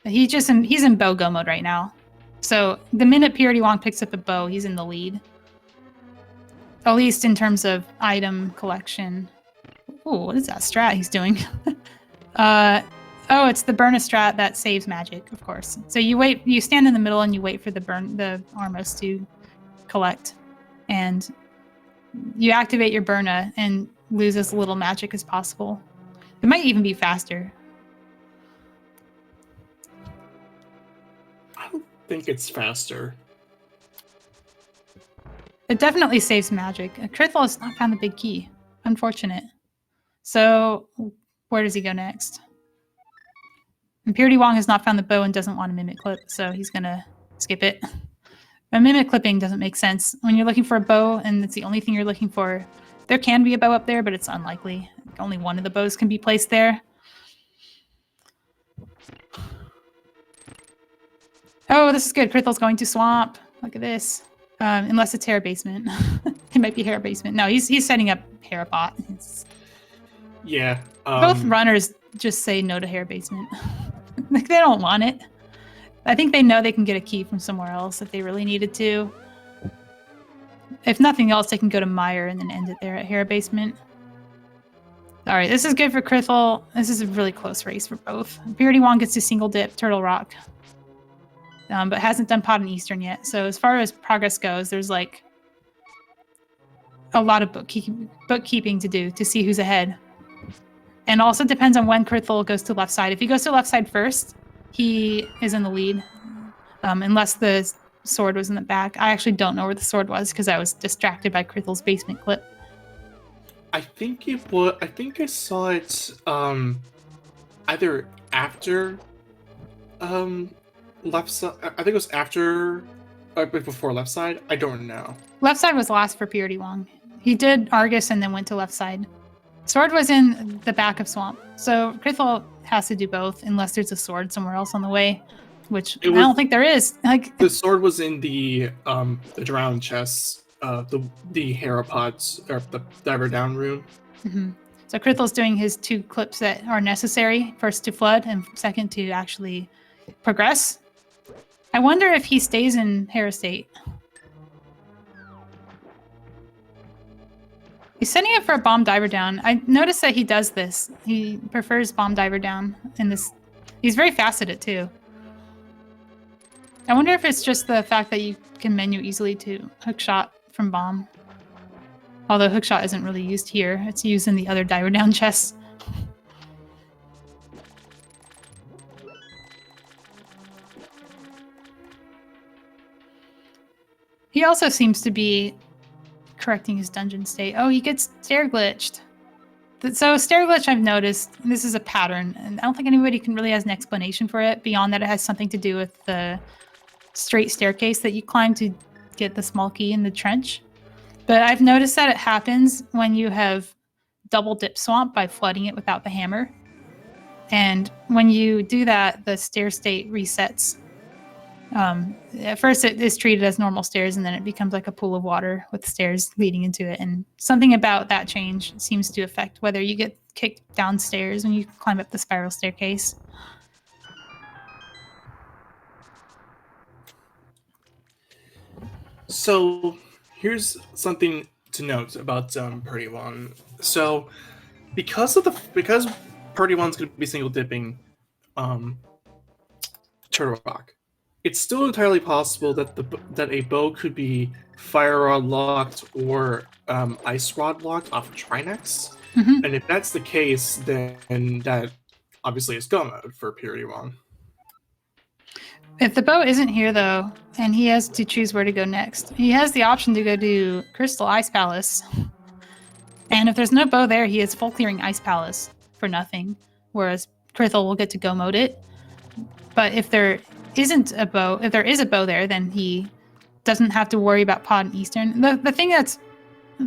He's in bow go mode right now. So the minute prdwong picks up a bow, he's in the lead. At least in terms of item collection. Ooh, what is that strat he's doing? Oh, it's the burn a strat that saves magic, of course. So you stand in the middle and you wait for the Armos to collect. And you activate your Burna and lose as little magic as possible. It might even be faster. I don't think it's faster. It definitely saves magic. Krithel has not found the big key. Unfortunate. So where does he go next? And prdwong has not found the bow and doesn't want to mimic clip, so he's gonna skip it. But mimic clipping doesn't make sense. When you're looking for a bow and it's the only thing you're looking for, there can be a bow up there, but it's unlikely. Only one of the bows can be placed there. Oh, this is good. Krithel's going to swamp. Look at this. Unless it's hair basement. It might be hair basement. No, he's setting up hair pot. Yeah. Both runners just say no to hair basement. Like, they don't want it. I think they know they can get a key from somewhere else if they really needed to. If nothing else, they can go to Mire and then end it there at hair basement. All right, this is good for Krithel. This is a really close race for both. prdwong gets to single dip Turtle Rock, but hasn't done Pot and Eastern yet. So as far as progress goes, there's like a lot of bookkeeping to do to see who's ahead. And also depends on when Krithel goes to left side. If he goes to left side first, he is in the lead, unless the sword was in the back. I actually don't know where the sword was because I was distracted by Krithel's basement clip. I think it was. I think I saw it either after left side. I think it was after, before left side. I don't know. Left side was last for prdwong. He did Argus and then went to left side. Sword was in the back of Swamp, so Krithel has to do both unless there's a sword somewhere else on the way, which I don't think there is. Like, the sword was in the drowned chests, the Herapods, or the diver down room. Mm-hmm. So Krithel's doing his 2 clips that are necessary, first to flood and second to actually progress. I wonder if he stays in Hera State. He's setting up for a bomb diver down. I noticed that he does this. He prefers bomb diver down in this. He's very fast at it too. I wonder if it's just the fact that you can menu easily to hookshot from bomb. Although hookshot isn't really used here. It's used in the other diver down chests. He also seems to be correcting his dungeon state. Oh, he gets stair glitched. So stair glitch, I've noticed, this is a pattern, and I don't think anybody really has an explanation for it beyond that it has something to do with the straight staircase that you climb to get the small key in the trench. But I've noticed that it happens when you have double dip Swamp by flooding it without the hammer. And when you do that, the stair state resets. At first it is treated as normal stairs, and then it becomes like a pool of water with stairs leading into it. And something about that change seems to affect whether you get kicked downstairs when you climb up the spiral staircase. So here's something to note about prdwong. So because prdwong's going to be single dipping Turtle Rock, it's still entirely possible that a bow could be fire rod locked or ice rod locked off of Trinex. Mhm. And if that's the case, then that obviously is go mode for prdwong. If the bow isn't here, though, and he has to choose where to go next, he has the option to go to Crystal Ice Palace. And if there's no bow there, he is full clearing Ice Palace for nothing, whereas Krithel will get to go mode it. But if there isn't a bow, if there is a bow there, then he doesn't have to worry about pod and Eastern. The thing that's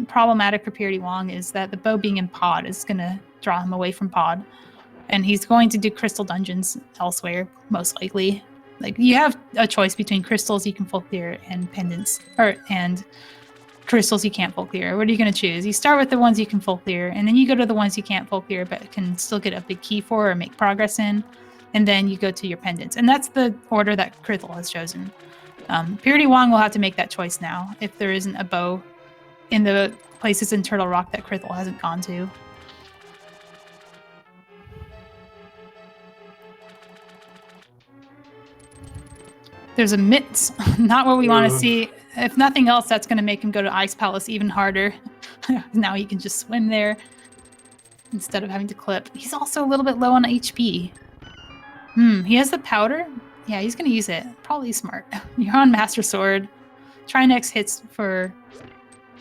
problematic for prdwong is that the bow being in pod is going to draw him away from pod. And he's going to do crystal dungeons elsewhere, most likely. Like, you have a choice between crystals you can full clear and pendants, and crystals you can't full clear. What are you going to choose? You start with the ones you can full clear, and then you go to the ones you can't full clear but can still get a big key for or make progress in, and then you go to your pendants. And that's the order that Krithel has chosen. prdwong will have to make that choice now if there isn't a bow in the places in Turtle Rock that Krithel hasn't gone to. There's a mitts, not what we want to see. If nothing else, that's going to make him go to Ice Palace even harder. Now he can just swim there instead of having to clip. He's also a little bit low on HP. He has the powder. Yeah, he's going to use it. Probably smart. You're on Master Sword. Trinex hits for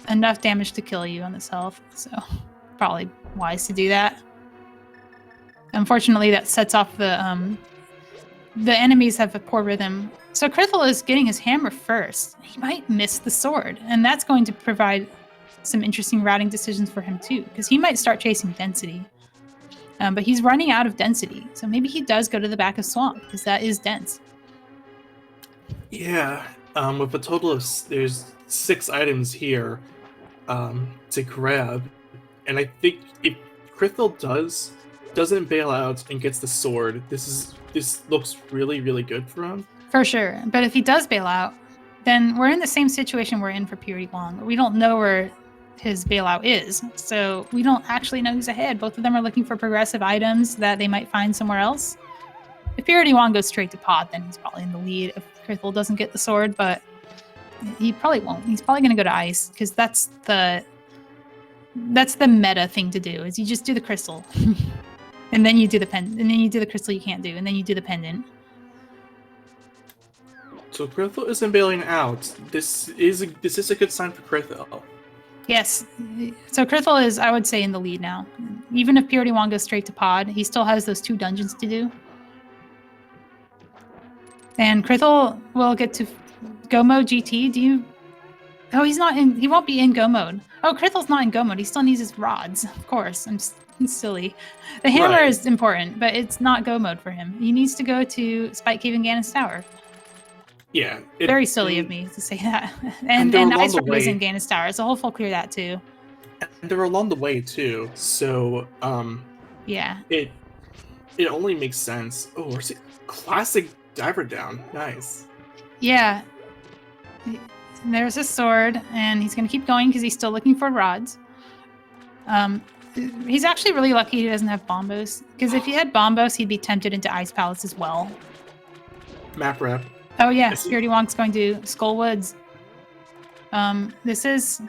enough damage to kill you on this health, so probably wise to do that. Unfortunately, that sets off the enemies have a poor rhythm. So Krithel is getting his hammer first. He might miss the sword, and that's going to provide some interesting routing decisions for him too, because he might start chasing density. But he's running out of density, so maybe he does go to the back of Swamp, because that is dense. Yeah, with a total of there's 6 items here to grab, and I think if Krithel doesn't bail out and gets the sword, this looks really, really good for him. For sure. But if he does bail out, then we're in the same situation we're in for prdwong. We don't know where his bailout is, so we don't actually know who's ahead. Both of them are looking for progressive items that they might find somewhere else. If prdwong goes straight to pod, then he's probably in the lead if Krithel doesn't get the sword, but he probably won't. He's probably going to go to ice, because that's the meta thing to do, is you just do the crystal. And then you do the pendant, and then you do the crystal you can't do, and then you do the pendant. So Krithel isn't bailing out. This is a good sign for Krithel. Yes. So Krithel is, I would say, in the lead now. Even if prdwong goes straight to pod, he still has those 2 dungeons to do. And Krithel will get to go mode GT. Oh, he's not in. He won't be in go mode. Oh, Krithel's not in go mode. He still needs his rods. Of course. I'm silly. The hammer is important, but it's not go mode for him. He needs to go to Spike Cave and Ganon's Tower. Yeah. Very silly of me to say that. And Ice Road is in Ganon's Tower, so he'll clear that too. And they're along the way too, so yeah. It only makes sense. Oh, we're seeing classic diver down. Nice. Yeah. There's a sword, and he's going to keep going because he's still looking for rods. He's actually really lucky he doesn't have bombos, because if he had bombos, he'd be tempted into Ice Palace as well. Map rep. Oh yeah, prdwong's going to Skull Woods. This is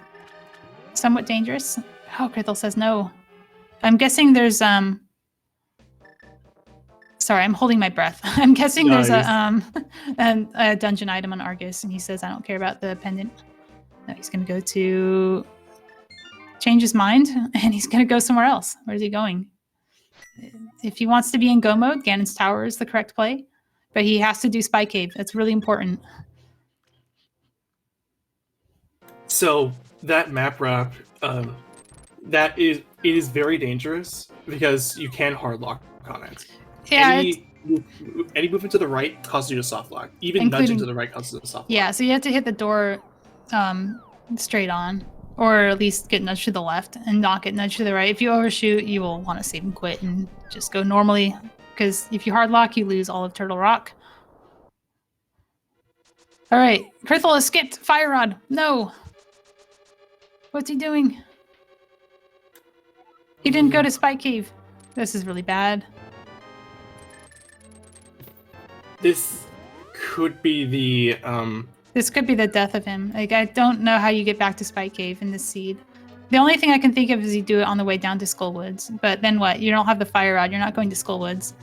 somewhat dangerous. Oh, Krithel says no. I'm guessing there's Sorry, I'm holding my breath. I'm guessing there's a dungeon item on Argus, and he says I don't care about the pendant. No, he's going to go to change his mind, and he's going to go somewhere else. Where's he going? If he wants to be in go mode, Ganon's Tower is the correct play, but he has to do Spy Cave. That's really important. So that map wrap, it is very dangerous because you can hard lock on it. Yeah. Any movement to the right causes you to soft lock. Even nudging to the right causes you to soft lock. Yeah, so you have to hit the door straight on, or at least get nudged to the left and not get nudged to the right. If you overshoot, you will want to save and quit and just go normally, because if you hard lock, you lose all of Turtle Rock. All right, Krithel has skipped Fire Rod. No. What's he doing? He didn't go to Spike Cave. This is really bad. This could be the This could be the death of him. Like, I don't know how you get back to Spike Cave in this seed. The only thing I can think of is you do it on the way down to Skullwoods. But then what? You don't have the fire rod. You're not going to Skullwoods.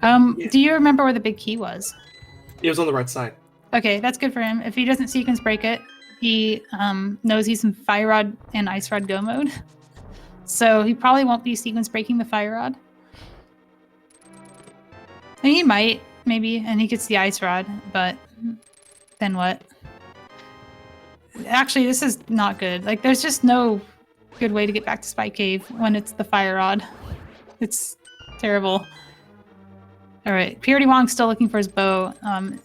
Do you remember where the big key was? It was on the right side. Okay, that's good for him. If he doesn't sequence break it, he knows he's in Fire Rod and Ice Rod go mode. So he probably won't be sequence breaking the Fire Rod. And he might, maybe, and he gets the Ice Rod, but then what? Actually, this is not good. Like, there's just no good way to get back to Spike Cave when it's the Fire Rod. It's terrible. All right, prdwong's still looking for his bow.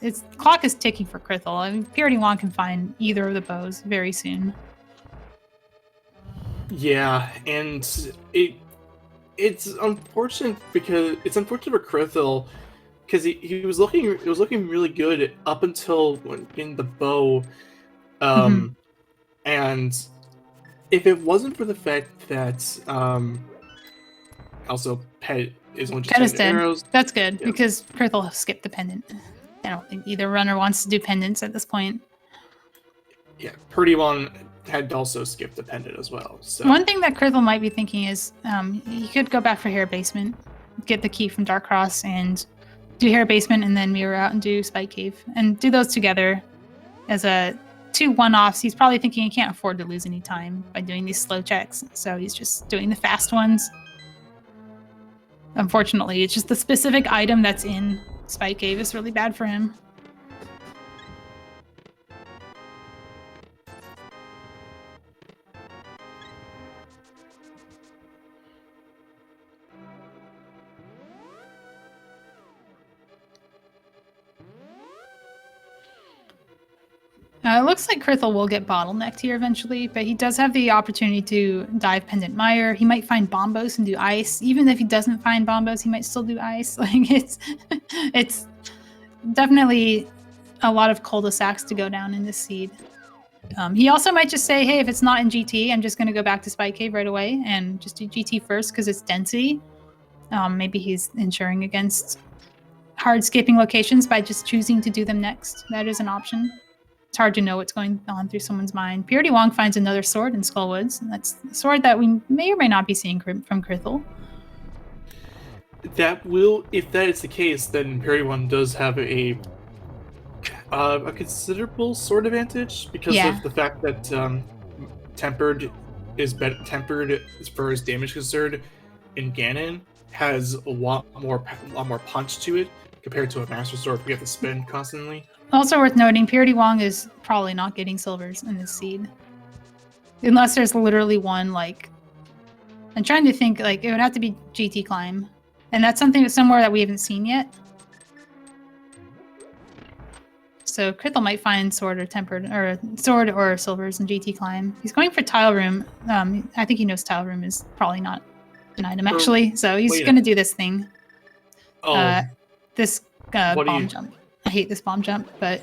Its clock is ticking for Krithel. I mean, prdwong can find either of the bows very soon. Yeah, and it's unfortunate because it's unfortunate for Krithel because it was looking really good up until when in the bow, and if it wasn't for the fact that also Pet is only just 10 arrows. That's good because Krithel skipped the pendant. I don't think either runner wants to do pendants at this point. Yeah, prdwong had also skipped the pendant as well. So one thing that Krithel might be thinking is he could go back for Hair Basement, get the key from Dark Cross, and do Hair Basement, and then mirror out and do Spike Cave, and do those together as a 2 one-offs. He's probably thinking he can't afford to lose any time by doing these slow checks, so he's just doing the fast ones. Unfortunately, it's just the specific item that's in Spike Cave is really bad for him. It looks like Krithel will get bottlenecked here eventually, but he does have the opportunity to dive Pendant Mire. He might find Bombos and do ice. Even if he doesn't find Bombos, he might still do ice. Like it's definitely a lot of cul-de-sacs to go down in this seed. He also might just say, hey, if it's not in GT, I'm just going to go back to Spike Cave right away and just do GT first because it's density. Maybe he's ensuring against hardscaping locations by just choosing to do them next. That is an option. It's hard to know what's going on through someone's mind. prdwong finds another sword in Skullwoods. And that's the sword that we may or may not be seeing from Krithel. That will, if that is the case, then prdwong does have a considerable sword advantage because of the fact that tempered as far as damage concerned in Ganon has a lot more punch to it compared to a master sword. We have to spin constantly. Also worth noting, prdwong is probably not getting silvers in this seed. Unless there's literally one, like... I'm trying to think, like, it would have to be GT Climb. And that's somewhere that we haven't seen yet. So Krithel might find sword or tempered, or sword or silvers in GT Climb. He's going for Tile Room. I think he knows Tile Room is probably not an item, actually. So he's going to do this thing. This bomb jump. I hate this bomb jump, but...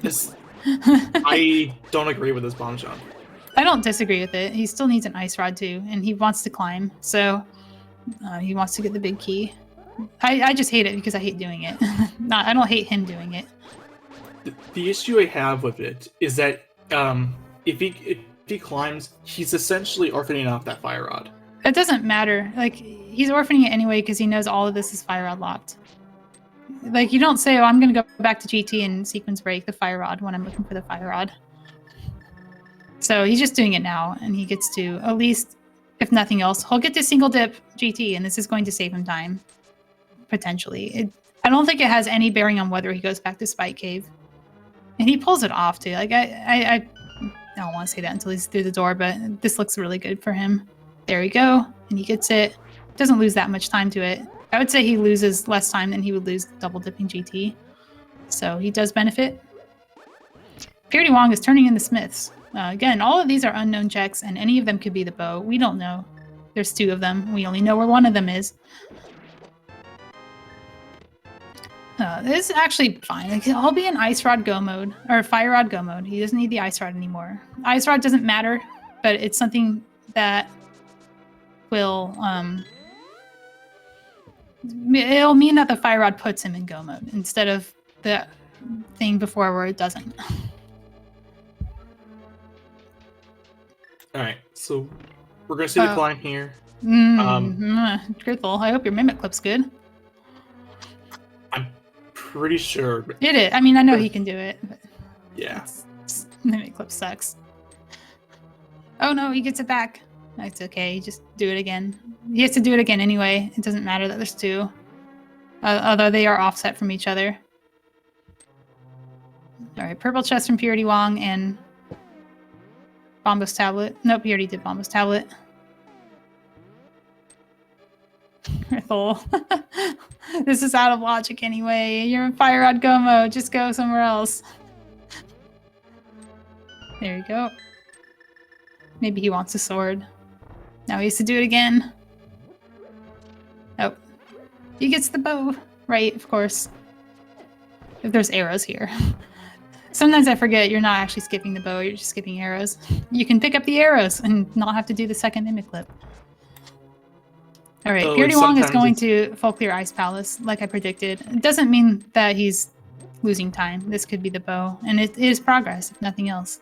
I don't agree with this bomb jump. I don't disagree with it. He still needs an ice rod, too, and he wants to climb, so he wants to get the big key. I just hate it because I hate doing it. I don't hate him doing it. The issue I have with it is that if he climbs, he's essentially orphaning off that fire rod. It doesn't matter. Like, he's orphaning it anyway because he knows all of this is fire rod locked. Like, you don't say, oh, I'm going to go back to GT and sequence break the fire rod when I'm looking for the fire rod. So he's just doing it now, and he gets to, at least, if nothing else, he'll get to single dip GT, and this is going to save him time, potentially. I don't think it has any bearing on whether he goes back to Spike Cave. And he pulls it off, too. Like, I don't want to say that until he's through the door, but this looks really good for him. There we go, and he gets it. Doesn't lose that much time to it. I would say he loses less time than he would lose double dipping GT. So he does benefit. prdwong is turning in the smiths. Again, all of these are unknown checks, and any of them could be the bow. We don't know. There's 2 of them. We only know where one of them is. This is actually fine. Like, I'll be in Ice Rod Go mode, or Fire Rod Go mode. He doesn't need the Ice Rod anymore. Ice Rod doesn't matter, but it's something that will, it'll mean that the Fire Rod puts him in Go mode instead of the thing before where it doesn't. Alright, so we're gonna see the climb here. Krithel, I hope your Mimic Clip's good. I'm pretty sure. It is. I mean, I know he can do it. But yeah. Mimic Clip sucks. Oh no, he gets it back. No, it's okay. Just do it again. He has to do it again anyway. It doesn't matter that there's two. Although they are offset from each other. Alright, Purple Chest from prdwong and Bombos Tablet. Nope, he already did Bombos Tablet. Krithel. This is out of logic anyway. You're in Fire Rod Go mode. Just go somewhere else. There you go. Maybe he wants a sword. Now he has to do it again. Oh. He gets the bow. Right, of course. If there's arrows here. Sometimes I forget you're not actually skipping the bow, you're just skipping arrows. You can pick up the arrows and not have to do the second Mimic Clip. Alright, prdwong is going to full clear Ice Palace, like I predicted. It doesn't mean that he's losing time. This could be the bow, and it is progress, if nothing else.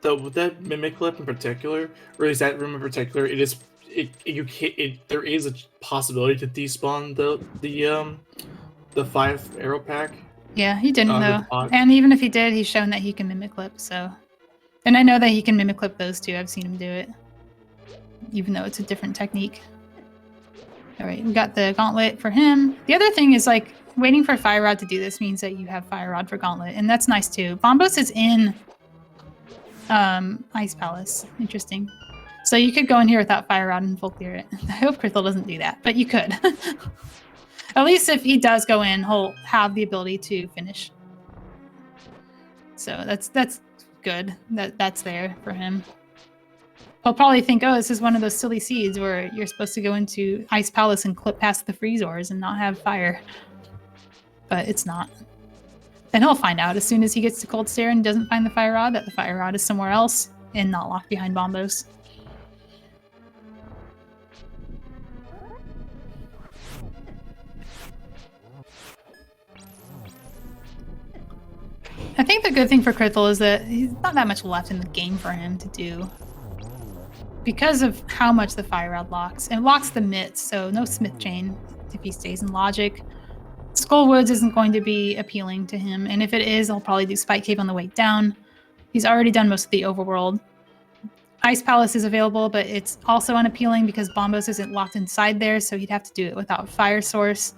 So with that Mimic Clip in particular, or is that room in particular, there is a possibility to despawn the 5 arrow pack. Yeah, he didn't though. And even if he did, he's shown that he can Mimic Clip, so. And I know that he can Mimic Clip those two. I've seen him do it. Even though it's a different technique. Alright, we got the Gauntlet for him. The other thing is, like, waiting for Fire Rod to do this means that you have Fire Rod for Gauntlet, and that's nice too. Bombos is in Ice Palace. Interesting. So you could go in here without Fire Rod and full clear it. I hope Krithel doesn't do that, but you could. At least if he does go in, he'll have the ability to finish. So that's good. That's there for him. He'll probably think, oh, this is one of those silly seeds where you're supposed to go into Ice Palace and clip past the Freezors and not have fire. But it's not. Then he'll find out as soon as he gets to Cold Stare and doesn't find the Fire Rod that the Fire Rod is somewhere else and not locked behind Bombos. I think the good thing for Krithel is that he's not that much left in the game for him to do. Because of how much the Fire Rod locks. It locks the mitts, so no Smith Chain if he stays in Logic. Skull Woods isn't going to be appealing to him, and if it is, he'll probably do Spike Cave on the way down. He's already done most of the overworld. Ice Palace is available, but it's also unappealing because Bombos isn't locked inside there, so he'd have to do it without Fire Source.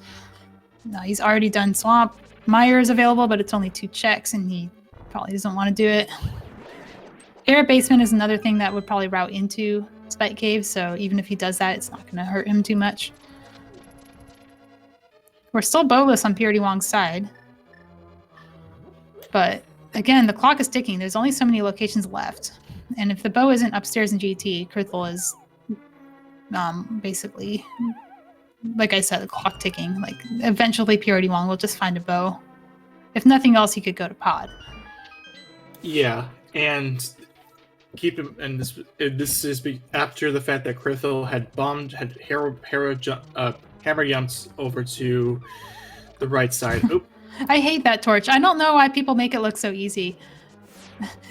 He's already done Swamp. Mire is available, but it's only 2 checks, and he probably doesn't want to do it. Air Basement is another thing that would probably route into Spike Cave, so even if he does that, it's not going to hurt him too much. We're still bowless on prdwong's side. But, again, the clock is ticking. There's only so many locations left. And if the bow isn't upstairs in GT, Krithel is basically, like I said, the clock ticking. Like, eventually prdwong will just find a bow. If nothing else, he could go to pod. Yeah, and keep him. And this is after the fact that Krithel had hammer jumps over to the right side. Oop. I hate that torch. I don't know why people make it look so easy.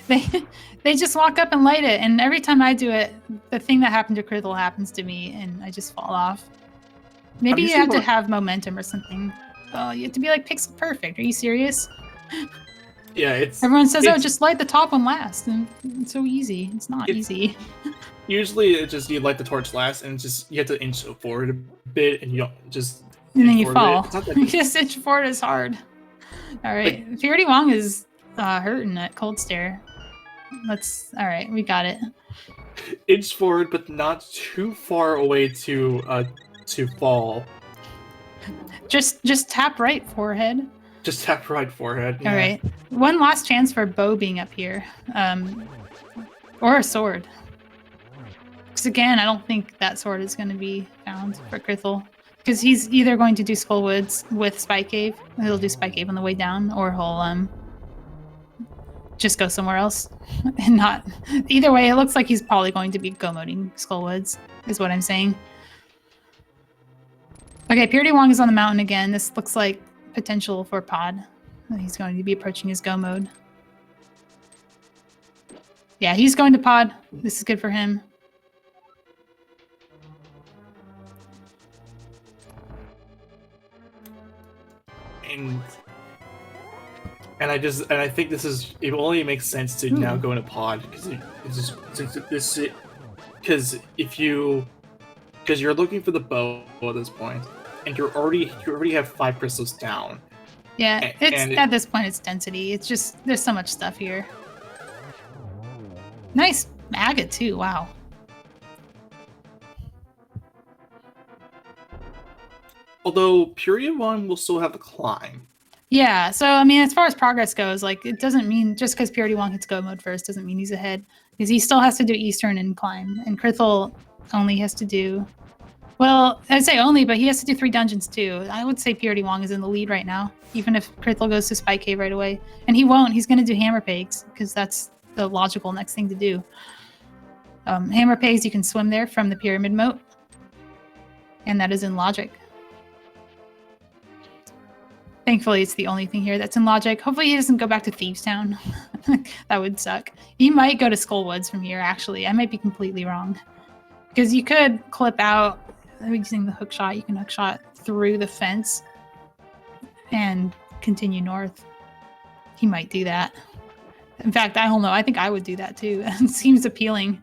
They just walk up and light it, and every time I do it, the thing that happened to Krithel happens to me, and I just fall off. Maybe you have to have momentum or something. Oh, you have to be like pixel perfect. Are you serious? Yeah, everyone says, "Oh, just light the top one last," and it's so easy. It's not easy. Usually, it's just you light the torch last, and just you have to inch forward a bit, and you don't just. And then you fall. Just inch forward is hard. All right, prdwong is hurting at Cold Stare. All right, we got it. Inch forward, but not too far away to fall. Just tap right forehead. Just tap right forehead. Yeah. All right, one last chance for bow being up here, or a sword. Because again, I don't think that sword is going to be found for Krithel. Because he's either going to do Skullwoods with Spike Cave, he'll do Spike Cave on the way down, or he'll just go somewhere else and not. Either way, it looks like he's probably going to be go-moding Skullwoods, is what I'm saying. Okay, prdwong is on the mountain again. This looks like potential for pod. He's going to be approaching his go mode. Yeah, he's going to pod. This is good for him. And I think this is, it only makes sense to now go into pod because you're looking for the bow at this point, and you already have 5 crystals down. Yeah, at this point it's density. It's just there's so much stuff here. Nice agate too. Wow. Although prdwong will still have the climb. Yeah, so I mean, as far as progress goes, like it doesn't mean just because prdwong hits go mode first doesn't mean he's ahead, because he still has to do Eastern and climb, and Krithel only has to do, well, I'd say only, but he has to do 3 dungeons too. I would say prdwong is in the lead right now, even if Krithel goes to Spike Cave right away, and he won't. He's going to do Hammer Pegs because that's the logical next thing to do. Hammer Pegs, you can swim there from the pyramid moat, and that is in logic. Thankfully, it's the only thing here that's in logic. Hopefully he doesn't go back to Thieves Town. That would suck. He might go to Skullwoods from here, actually. I might be completely wrong. Because you could clip out, using the hook shot, you can hook shot through the fence and continue north. He might do that. In fact, I don't know. I think I would do that too. It seems appealing.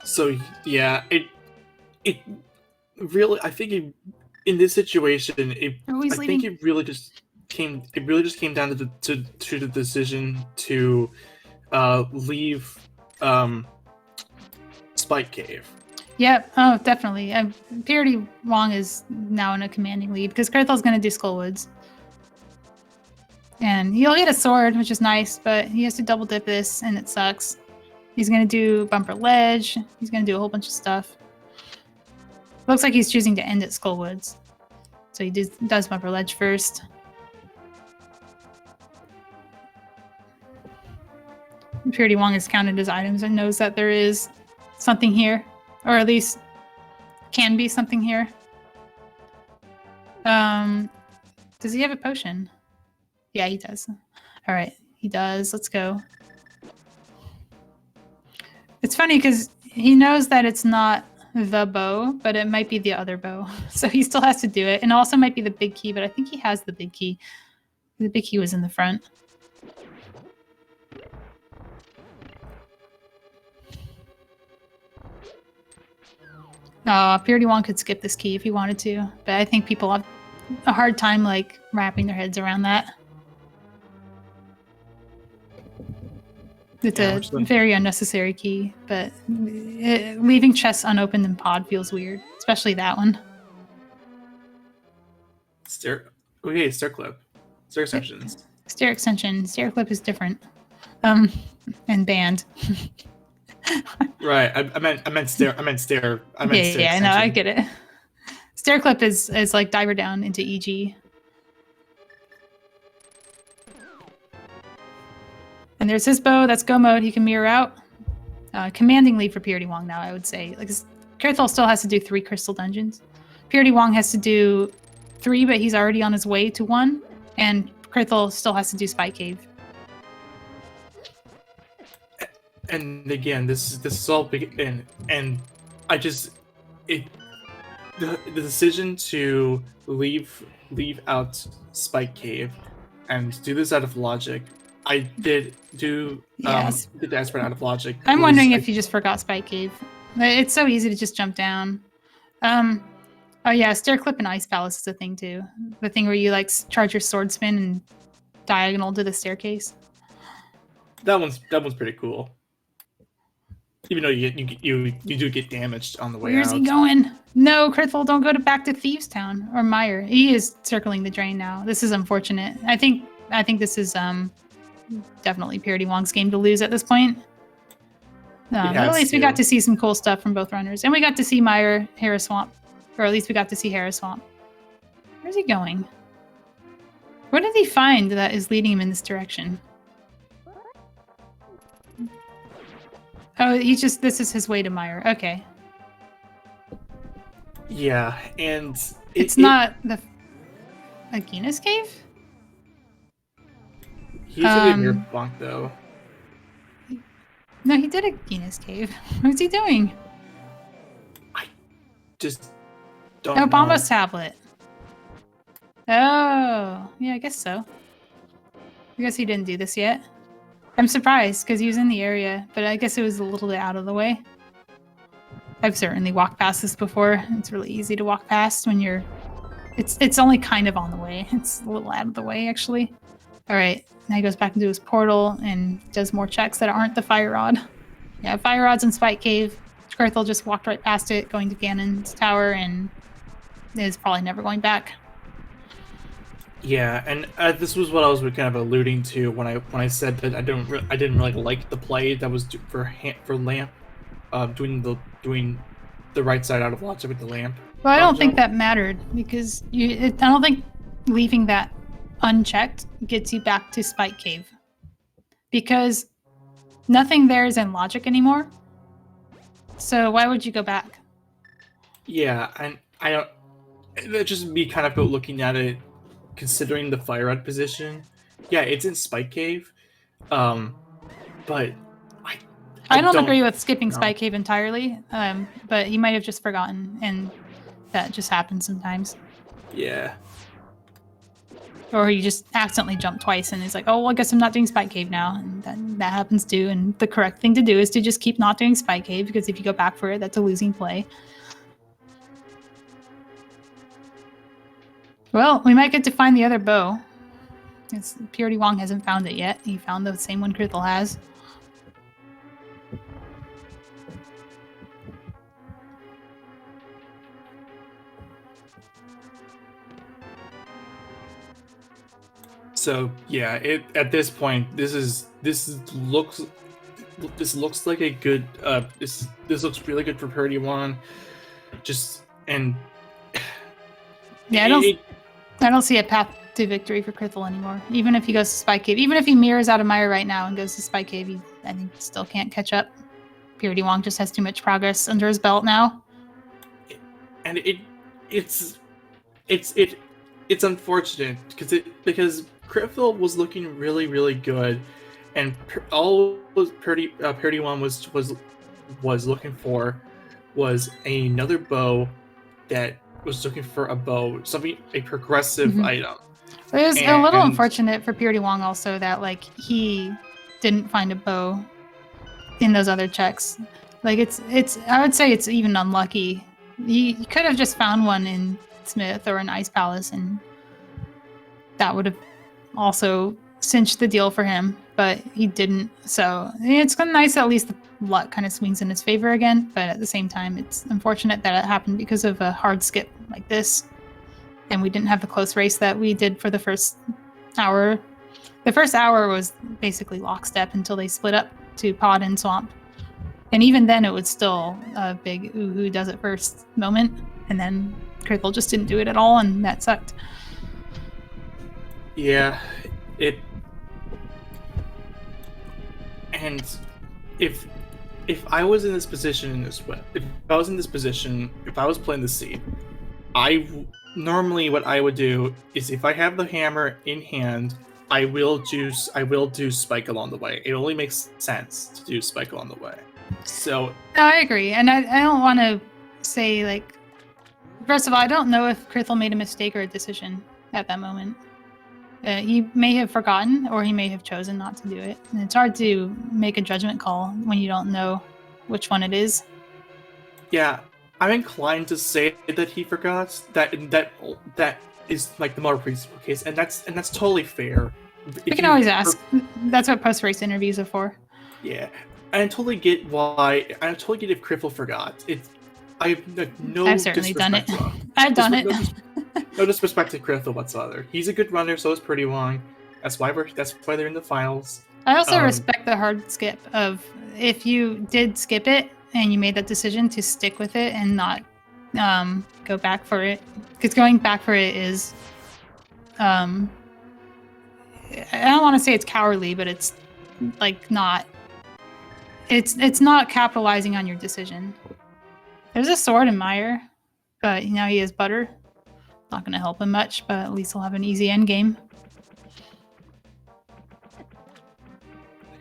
So yeah, it really, I think in this situation, think it really just came down to the decision to leave Spike Cave. Yep. Oh, definitely. prdwong is now in a commanding lead because Krithel's going to do Skullwoods. And he'll get a sword, which is nice, but he has to double dip this, and it sucks. He's going to do Bumper Ledge. He's going to do a whole bunch of stuff. Looks like he's choosing to end at Skullwoods. So he does Bumper Ledge first. prdwong has counted his items and knows that there is something here. Or at least can be something here. Does he have a potion? Yeah, he does. All right, he does. Let's go. It's funny because he knows that it's not the bow, but it might be the other bow. So he still has to do it. And it also might be the big key, but I think he has the big key. The big key was in the front. prdwong could skip this key if he wanted to, but I think people have a hard time like wrapping their heads around that. It's a very unnecessary key, but leaving chests unopened in pod feels weird, especially that one. Stair clip. Stair extensions. Stair extension. Stair clip is different. And band. Right. I meant stair. Yeah, no, I get it. Stair clip is like diver down into EG. And there's his bow. That's go mode. He can mirror out. Commanding lead for prdwong now, I would say. Like Krithel still has to do 3 crystal dungeons. prdwong has to do 3, but he's already on his way to 1. And Krithel still has to do Spike Cave. And again, this is all big, and I just the decision to leave out Spike Cave and do this out of logic. I did do the desperate out of logic. I'm wondering if you just forgot Spike Cave. It's so easy to just jump down. Oh yeah, stair clip and ice palace is a thing too. The thing where you like charge your sword spin and diagonal to the staircase. That one's pretty cool. Even though you do get damaged on the way out. Where's he going? No, Krithel, don't go back to Thieves Town or Mire. He is circling the drain now. This is unfortunate. I think this is definitely prdwong's game to lose at this point. But at least we got to see some cool stuff from both runners. And we got to see Meyer Harris Swamp. Or at least we got to see Harris Swamp. Where's he going? What did he find that is leading him in this direction? Oh, this is his way to Meyer. Okay. Yeah, and... It's not a Guinness cave? He's a near bonk, though. No, he did a Guinness cave. What's he doing? I just don't know. Obama's tablet. Oh, yeah, I guess so. I guess he didn't do this yet. I'm surprised, because he was in the area, but I guess it was a little bit out of the way. I've certainly walked past this before. It's really easy to walk past when you're... It's only kind of on the way. It's a little out of the way, actually. Alright, now he goes back into his portal and does more checks that aren't the fire rod. Yeah, fire rod's in Spike Cave. Krithel just walked right past it, going to Ganon's tower, and is probably never going back. Yeah, and this was what I was kind of alluding to when I said that I didn't really like the play that was for Lamp, doing the right side out of lots with the Lamp. Well, I don't think that mattered because I don't think leaving that unchecked gets you back to Spike Cave because nothing there is in logic anymore. So why would you go back? Yeah, and I don't. That just me kind of looking at it, considering the fire rod position. Yeah, it's in Spike Cave, but I don't agree with skipping Spike Cave entirely. But he might have just forgotten, and that just happens sometimes. Yeah. Or he just accidentally jumped twice and is like, oh, well, I guess I'm not doing Spike Cave now. And then that happens too. And the correct thing to do is to just keep not doing Spike Cave because if you go back for it, that's a losing play. Well, we might get to find the other bow. prdwong hasn't found it yet. He found the same one Krithel has. So yeah, at this point, this looks like a good this looks really good for prdwong. Yeah, I don't see a path to victory for Krithel anymore. Even if he goes to Spike Cave, even if he mirrors out of Meyer right now and goes to Spike Cave, I think still can't catch up. prdwong just has too much progress under his belt now. And it's unfortunate because Krithel was looking really, really good, and all prdwong was looking for was another bow that was looking for a progressive item. It was a little unfortunate for prdwong also that like he didn't find a bow in those other checks. Like it's I would say it's even unlucky. You could have just found one in Smith or an Ice Palace, and that would have also cinched the deal for him, but he didn't. So it's kind of nice that at least the luck kind of swings in his favor again, but at the same time, it's unfortunate that it happened because of a hard skip like this, and we didn't have the close race that we did for the first hour. The first hour was basically lockstep until they split up to Pod and Swamp, and even then it was still a big who does it first moment, and then Krithel just didn't do it at all, and that sucked. Yeah, and if I was in this position if I was playing the seed, normally what I would do is if I have the hammer in hand, I will do Spike along the way. It only makes sense to do Spike along the way. So no, I agree, and I don't want to say like. First of all, I don't know if Krithel made a mistake or a decision at that moment. He may have forgotten, or he may have chosen not to do it. And it's hard to make a judgment call when you don't know which one it is. Yeah, I'm inclined to say that he forgot. That is like the more reasonable case, and that's totally fair. We can always ask. That's what post-race interviews are for. Yeah, I totally get why. I totally get if Krithel forgot. I've certainly done it. I've done it. No disrespect to Krithel whatsoever. He's a good runner, so is prdwong. That's why they're in the finals. I also respect the hard skip of if you did skip it and you made that decision to stick with it and not go back for it. Because going back for it is, I don't want to say it's cowardly, but it's like not. It's not capitalizing on your decision. There's a sword in Meyer, but now he has butter. Not going to help him much, but at least he'll have an easy end game.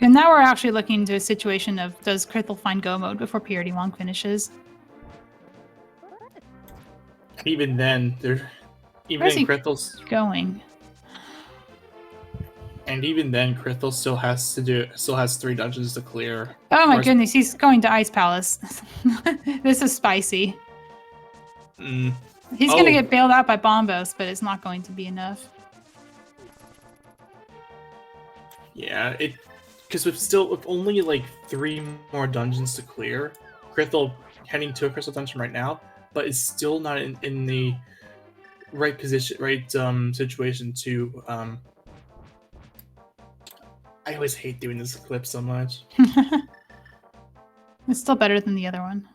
And now we're actually looking into a situation of does Krithel find go mode before prdwong finishes? Even then, Krithel's going. And even then, Krithel still has 3 dungeons to clear. Oh my goodness, he's going to Ice Palace. This is spicy. He's gonna get bailed out by Bombos, but it's not going to be enough. Yeah, because with only like 3 more dungeons to clear, Krithel heading to a crystal dungeon right now, but is still not in the right position, situation to. I always hate doing this clip so much. It's still better than the other one.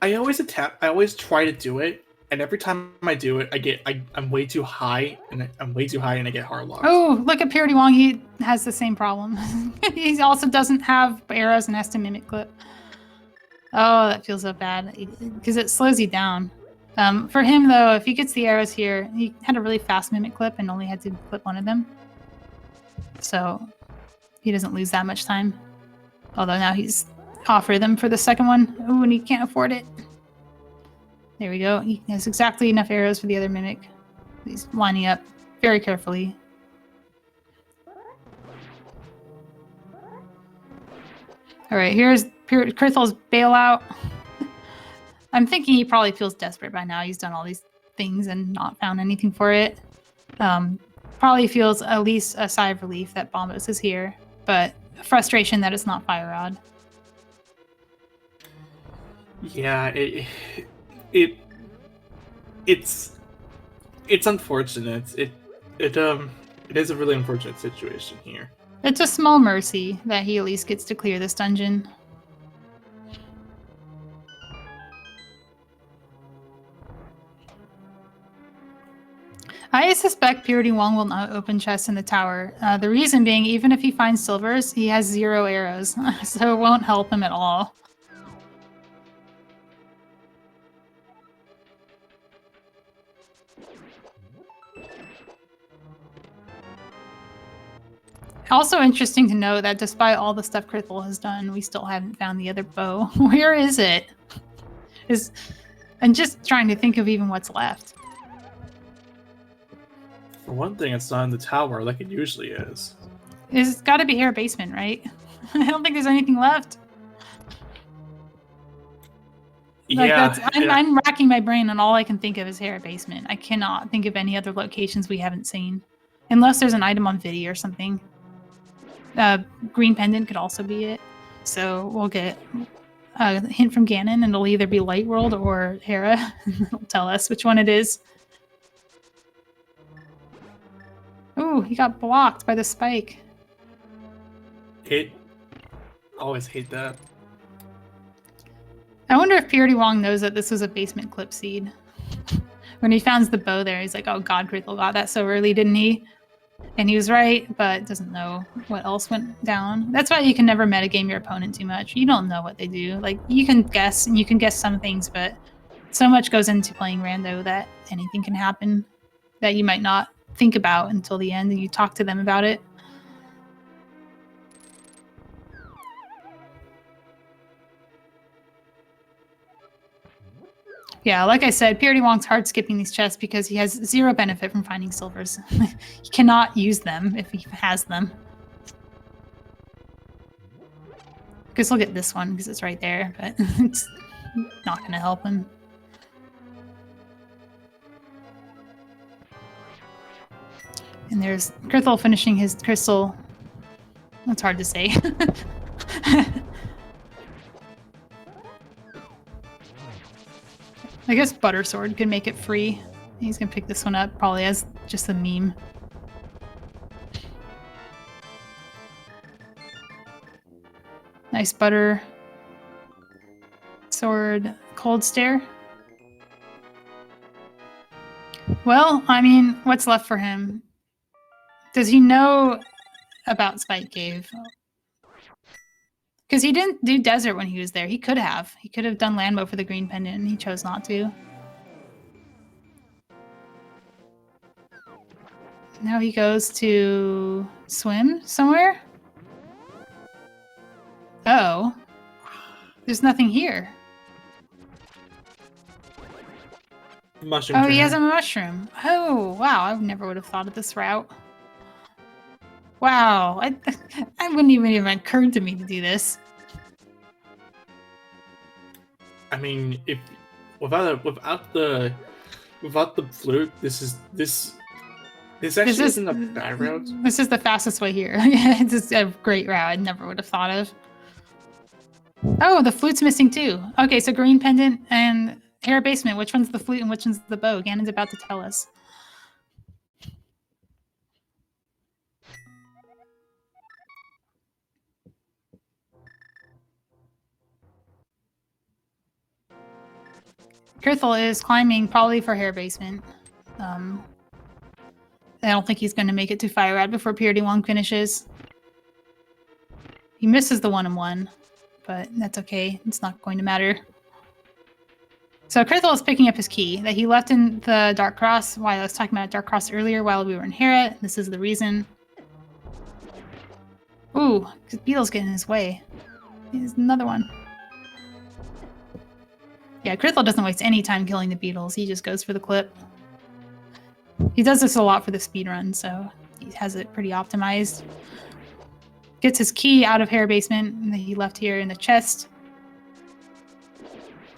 I always try to do it, and every time I do it, I'm way too high, and I get hard locked. Oh, look at prdwong. He has the same problem. He also doesn't have arrows and has to mimic clip. Oh, that feels so bad because it slows you down. For him though, if he gets the arrows here, he had a really fast mimic clip and only had to clip one of them, so he doesn't lose that much time. Although now he's offer them for the second one. Oh, and he can't afford it. There we go. He has exactly enough arrows for the other mimic. He's lining up very carefully. All right, here's Krithel's bailout. I'm thinking he probably feels desperate by now. He's done all these things and not found anything for it. Probably feels at least a sigh of relief that Bombos is here, but frustration that it's not Fire Rod. Yeah, it's unfortunate. It is a really unfortunate situation here. It's a small mercy that he at least gets to clear this dungeon. I suspect prdwong will not open chests in the tower. The reason being, even if he finds silvers, he has 0 arrows, so it won't help him at all. Also interesting to note that despite all the stuff Krithel has done, we still haven't found the other bow. Where is it? I'm just trying to think of even what's left. For one thing, it's not in the tower like it usually is. It's got to be Hair Basement, right? I don't think there's anything left. Like Yeah, I'm racking my brain and all I can think of is Hair Basement. I cannot think of any other locations we haven't seen. Unless there's an item on video or something. Green Pendant could also be it. So we'll get a hint from Ganon and it'll either be Light World or Hera. It'll tell us which one it is. Ooh, he got blocked by the spike. Always hate that. I wonder if prdwong knows that this was a basement clip seed. When he finds the bow there, he's like, oh god, Krithel got that so early, didn't he? And he was right, but doesn't know what else went down. That's why you can never metagame your opponent too much. You don't know what they do. Like, you can guess, and you can guess some things, but so much goes into playing rando that anything can happen that you might not think about until the end, and you talk to them about it. Yeah, like I said, prdwong's hard skipping these chests because he has 0 benefit from finding silvers. He cannot use them if he has them. Guess we'll get this one because it's right there, but it's not going to help him. And there's Krithel finishing his crystal. That's hard to say. I guess Butter Sword could make it free. He's gonna pick this one up probably as just a meme. Nice butter. Sword. Cold stare. Well, I mean, what's left for him? Does he know about Spike Cave? Because he didn't do desert when he was there. He could have. He could have done land mode for the green pendant, and he chose not to. Now he goes to swim somewhere? Oh. There's nothing here. Mushroom. Oh, he has a mushroom. Oh, wow. I never would have thought of this route. Wow. I wouldn't even have occurred to me to do this. I mean, if without the flute, this actually isn't a bad route. This is the fastest way here. It's just a great route. I never would have thought of. Oh, the flute's missing too. Okay, so green pendant and hair basement. Which one's the flute and which one's the bow? Ganon's about to tell us. Krithel is climbing probably for hair basement. I don't think he's going to make it to Fire Rad before prdwong finishes. He misses the 1-1, but that's okay. It's not going to matter. So Krithel is picking up his key that he left in the Dark Cross while I was talking about Dark Cross earlier while we were in Hera. This is the reason. Ooh, because Beetle's getting in his way. Here's another one. Yeah, Krithel doesn't waste any time killing the beetles. He just goes for the clip. He does this a lot for the speedrun, so he has it pretty optimized. Gets his key out of hair basement that he left here in the chest.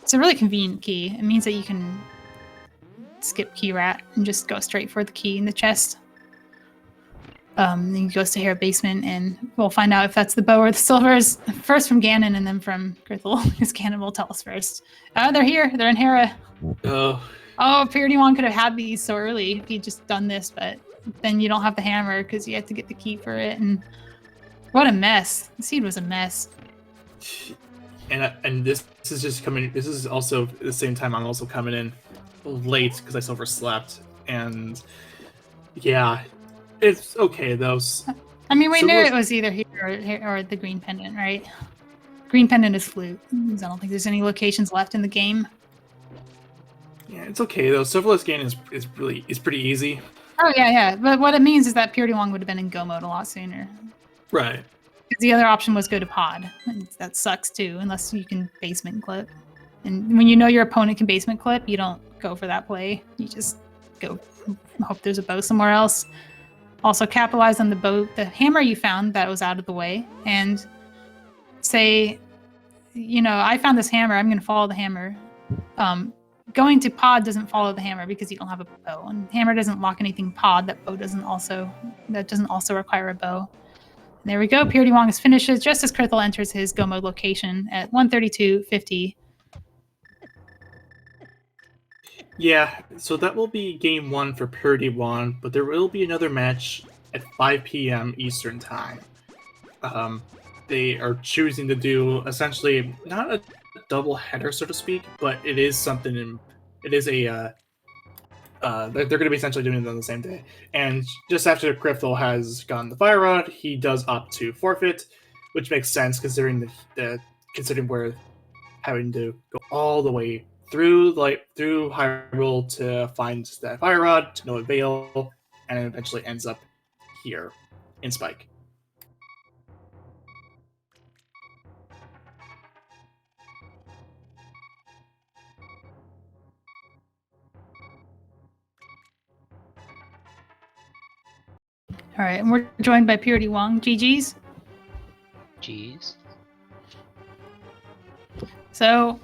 It's a really convenient key. It means that you can skip key rat and just go straight for the key in the chest. Then he goes to hair basement, and we'll find out if that's the bow or the silvers. First from Ganon, and then from Krithel, because Ganon will tell us first. They're here. They're in Hera. Oh. Oh, prdwong could have had these so early if he'd just done this, but then you don't have the hammer because you have to get the key for it. And what a mess. The seed was a mess. And this is just coming. This is also at the same time I'm also coming in late because I overslept. And yeah. It's okay, though. I mean, we knew it was either here or the green pendant, right? Green pendant is flute. I don't think there's any locations left in the game. Yeah, it's okay, though. Silverless Gain is pretty easy. Oh, yeah. But what it means is that prdwong would have been in go mode a lot sooner. Right. Because the other option was go to pod. And that sucks, too, unless you can basement clip. And when you know your opponent can basement clip, you don't go for that play. You just go hope there's a bow somewhere else. Also capitalize on the bow, the hammer you found that was out of the way, and say, you know, I found this hammer, I'm going to follow the hammer. Going to pod doesn't follow the hammer because you don't have a bow, and hammer doesn't lock anything pod. That doesn't also require a bow. And there we go. prdwong finishes just as Krithel enters his go mode location at 132.50. Yeah, so that will be game 1 for prdwong, but there will be another match at 5 p.m. Eastern Time. They are choosing to do essentially not a double header, so to speak, but it is something. It is a. They're going to be essentially doing it on the same day. And just after Krithel has gotten the fire rod, he does opt to forfeit, which makes sense considering considering we're having to go all the way through Hyrule to find that fire rod to no avail, and it eventually ends up here in Spike. All right, and we're joined by prdwong. GG's. Jeez. So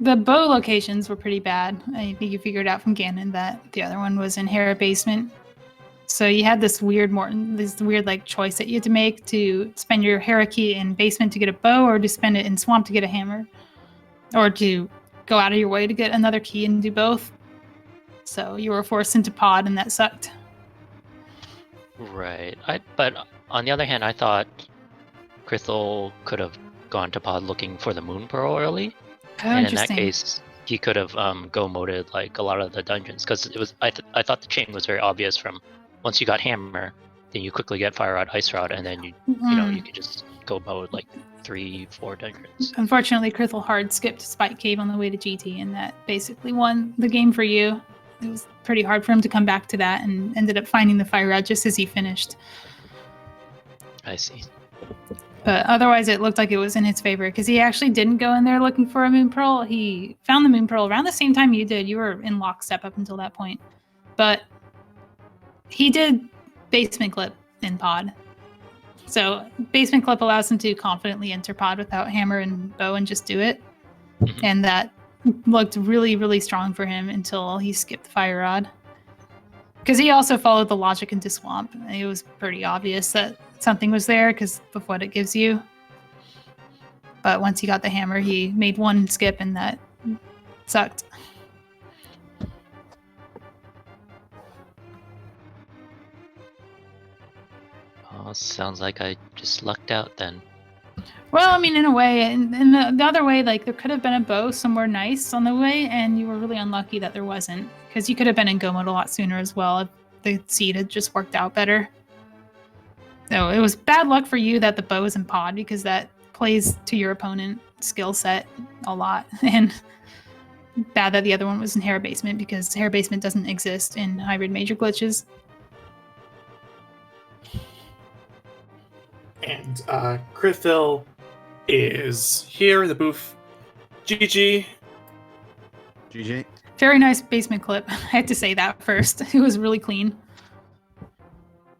the bow locations were pretty bad. I think you figured out from Ganon that the other one was in Hera basement. So you had this weird like choice that you had to make to spend your Hera key in basement to get a bow, or to spend it in swamp to get a hammer, or to go out of your way to get another key and do both. So you were forced into pod, and that sucked. Right. But on the other hand, I thought Krithel could have gone to pod looking for the moon pearl early. Oh, And in that interesting. case, he could have go-moded like a lot of the dungeons, because it was I thought the chain was very obvious from once you got hammer, then you quickly get fire rod, ice rod, and then you could just go mode like 3-4 dungeons. Unfortunately, Krithel hard skipped Spike Cave on the way to GT, and that basically won the game for you. It was pretty hard for him to come back to that, and ended up finding the fire rod just as he finished. I see. But otherwise, it looked like it was in his favor, because he actually didn't go in there looking for a moon pearl. He found the moon pearl around the same time you did. You were in lockstep up until that point. But he did basement clip in pod. So basement clip allows him to confidently enter pod without hammer and bow and just do it. Mhm. And that looked really, really strong for him until he skipped the fire rod. Because he also followed the logic into swamp. And it was pretty obvious that something was there because of what it gives you. But once he got the hammer, he made one skip, and that sucked. Oh, sounds like I just lucked out then. Well, I mean, in a way, and the other way, like, there could have been a bow somewhere nice on the way, and you were really unlucky that there wasn't, because you could have been in go mode a lot sooner as well if the seed had just worked out better. So it was bad luck for you that the bow is in pod, because that plays to your opponent skill set a lot, and bad that the other one was in hair basement, because hair basement doesn't exist in hybrid major glitches. And Krithel is here in the booth. GG. GG. Very nice basement clip. I had to say that first. It was really clean.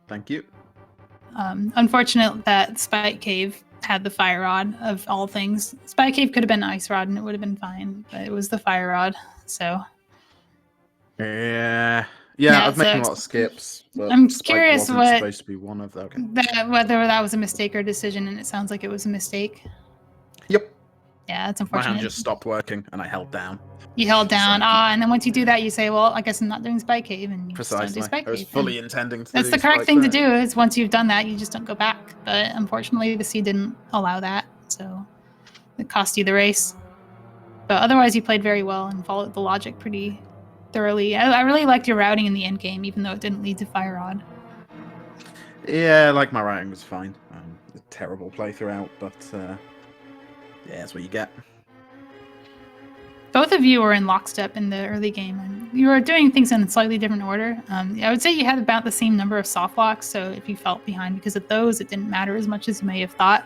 Thank you. Unfortunate that Spike Cave had the fire rod of all things. Spike Cave could have been ice rod and it would have been fine, but it was the fire rod. So Yeah, Yeah, I've made a so- lot of skips. But I'm Spike curious wasn't what- supposed to be one of them. Okay. whether that was a mistake or decision, and it sounds like it was a mistake. Yep. Yeah, that's My unfortunate. hand just stopped working and I held down. You held down, So- and then once you do that, you say, "Well, I guess I'm not doing Spike Cave," and you just don't Precisely. do Spike I was Cave. fully And intending to that's do the correct Spike thing to there. do. Is once you've done that, you just don't go back. But unfortunately, the C didn't allow that, so it cost you the race. But otherwise, you played very well and followed the logic pretty thoroughly. I really liked your routing in the end game, even though it didn't lead to fire rod. Yeah, like my writing was fine. A terrible play throughout, but yeah, that's what you get. Both of you were in lockstep in the early game, and you were doing things in a slightly different order. I would say you had about the same number of soft locks, so if you felt behind because of those, it didn't matter as much as you may have thought.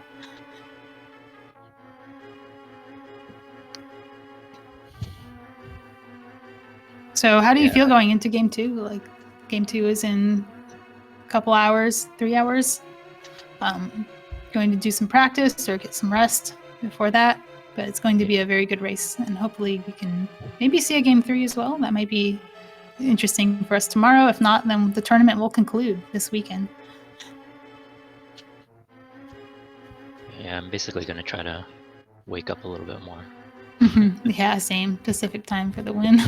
So how do you feel going into game 2? Like, game 2 is in a couple hours, 3 hours. Going to do some practice or get some rest before that. But it's going to be a very good race, and hopefully we can maybe see a game 3 as well. That might be interesting for us tomorrow. If not, then the tournament will conclude this weekend. Yeah, I'm basically gonna try to wake up a little bit more. Yeah, same. Pacific time for the win.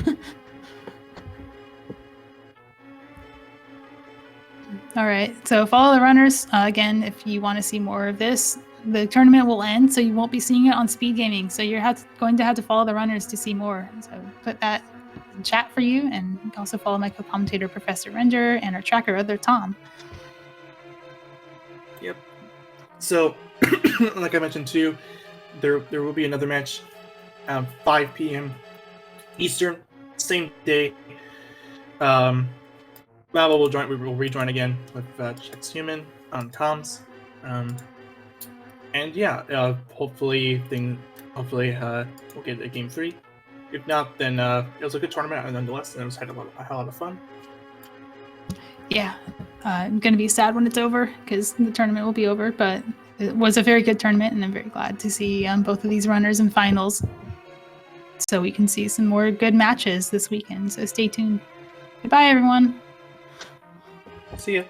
All right, so follow the runners. Again, if you want to see more of this, the tournament will end, so you won't be seeing it on SpeedGaming. So you're going to have to follow the runners to see more. So put that in chat for you, and you can also follow my co-commentator, Professor Render, and our tracker, Other Tom. Yep. So, like I mentioned too, there will be another match at 5 p.m. Eastern, same day. Lava will rejoin again with Chex Human on comms. And yeah, hopefully we'll get a game 3. If not, then it was a good tournament nonetheless, and it was had a lot of fun. Yeah, I'm going to be sad when it's over because the tournament will be over, but it was a very good tournament, and I'm very glad to see both of these runners in finals, so we can see some more good matches this weekend. So stay tuned. Goodbye, everyone. See ya.